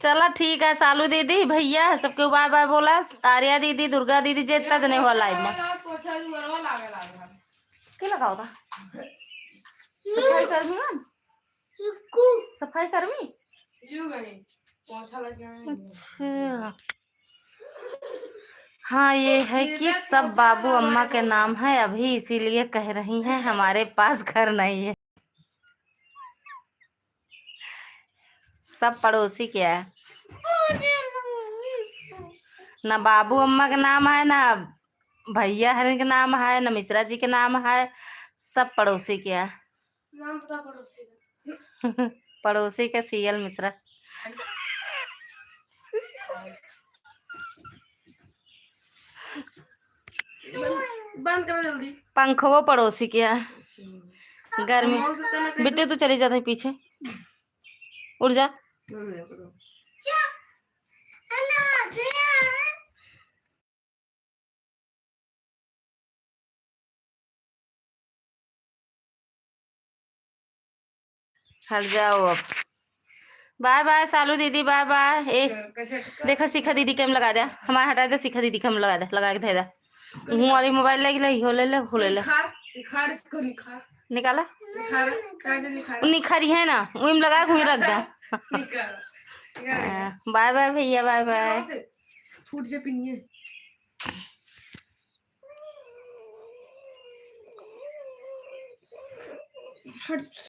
चला ठीक है। सालू दीदी भैया सबके बाय बाय बोला। आर्या दीदी, दुर्गा दीदी जितना तो नहीं हुआ लाइव में क्या लगाओ था। सफाई कर्मी सफाई कर्मी। अच्छा हाँ, ये है कि सब बाबू अम्मा के नाम है अभी, इसीलिए कह रही हैं हमारे पास घर नहीं है। सब पड़ोसी क्या है, ना बाबू अम्मा के नाम है, ना भैया हरे के नाम है, ना मिश्रा जी के नाम है। सब पड़ोसी क्या है। नाम बता पड़ोसी का। पड़ोसी का सीएल मिश्रा। बंद करो जल्दी। पंखो पड़ोसी क्या है। गर्मी बेटे तू चली जाता है पीछे, उड़ जा। हट जाओ अब। बाय बाय सालू दीदी, बाय बाय। ए देखा शिखा दीदी के हम लगा दे, हमारे हटा दे। शिखा दीदी के हम लगा दे, लगा के दे दे। हूँ वाली मोबाइल ले ले, हो ले ले, हो ले ले। निखार इसको निखार निकाला निखार चार्जर निखार निखारी है ना, वही में लगा के वहीं रख दे। निखार बाय बाय भैया, बाय बाय। फूट से पिनिए। हट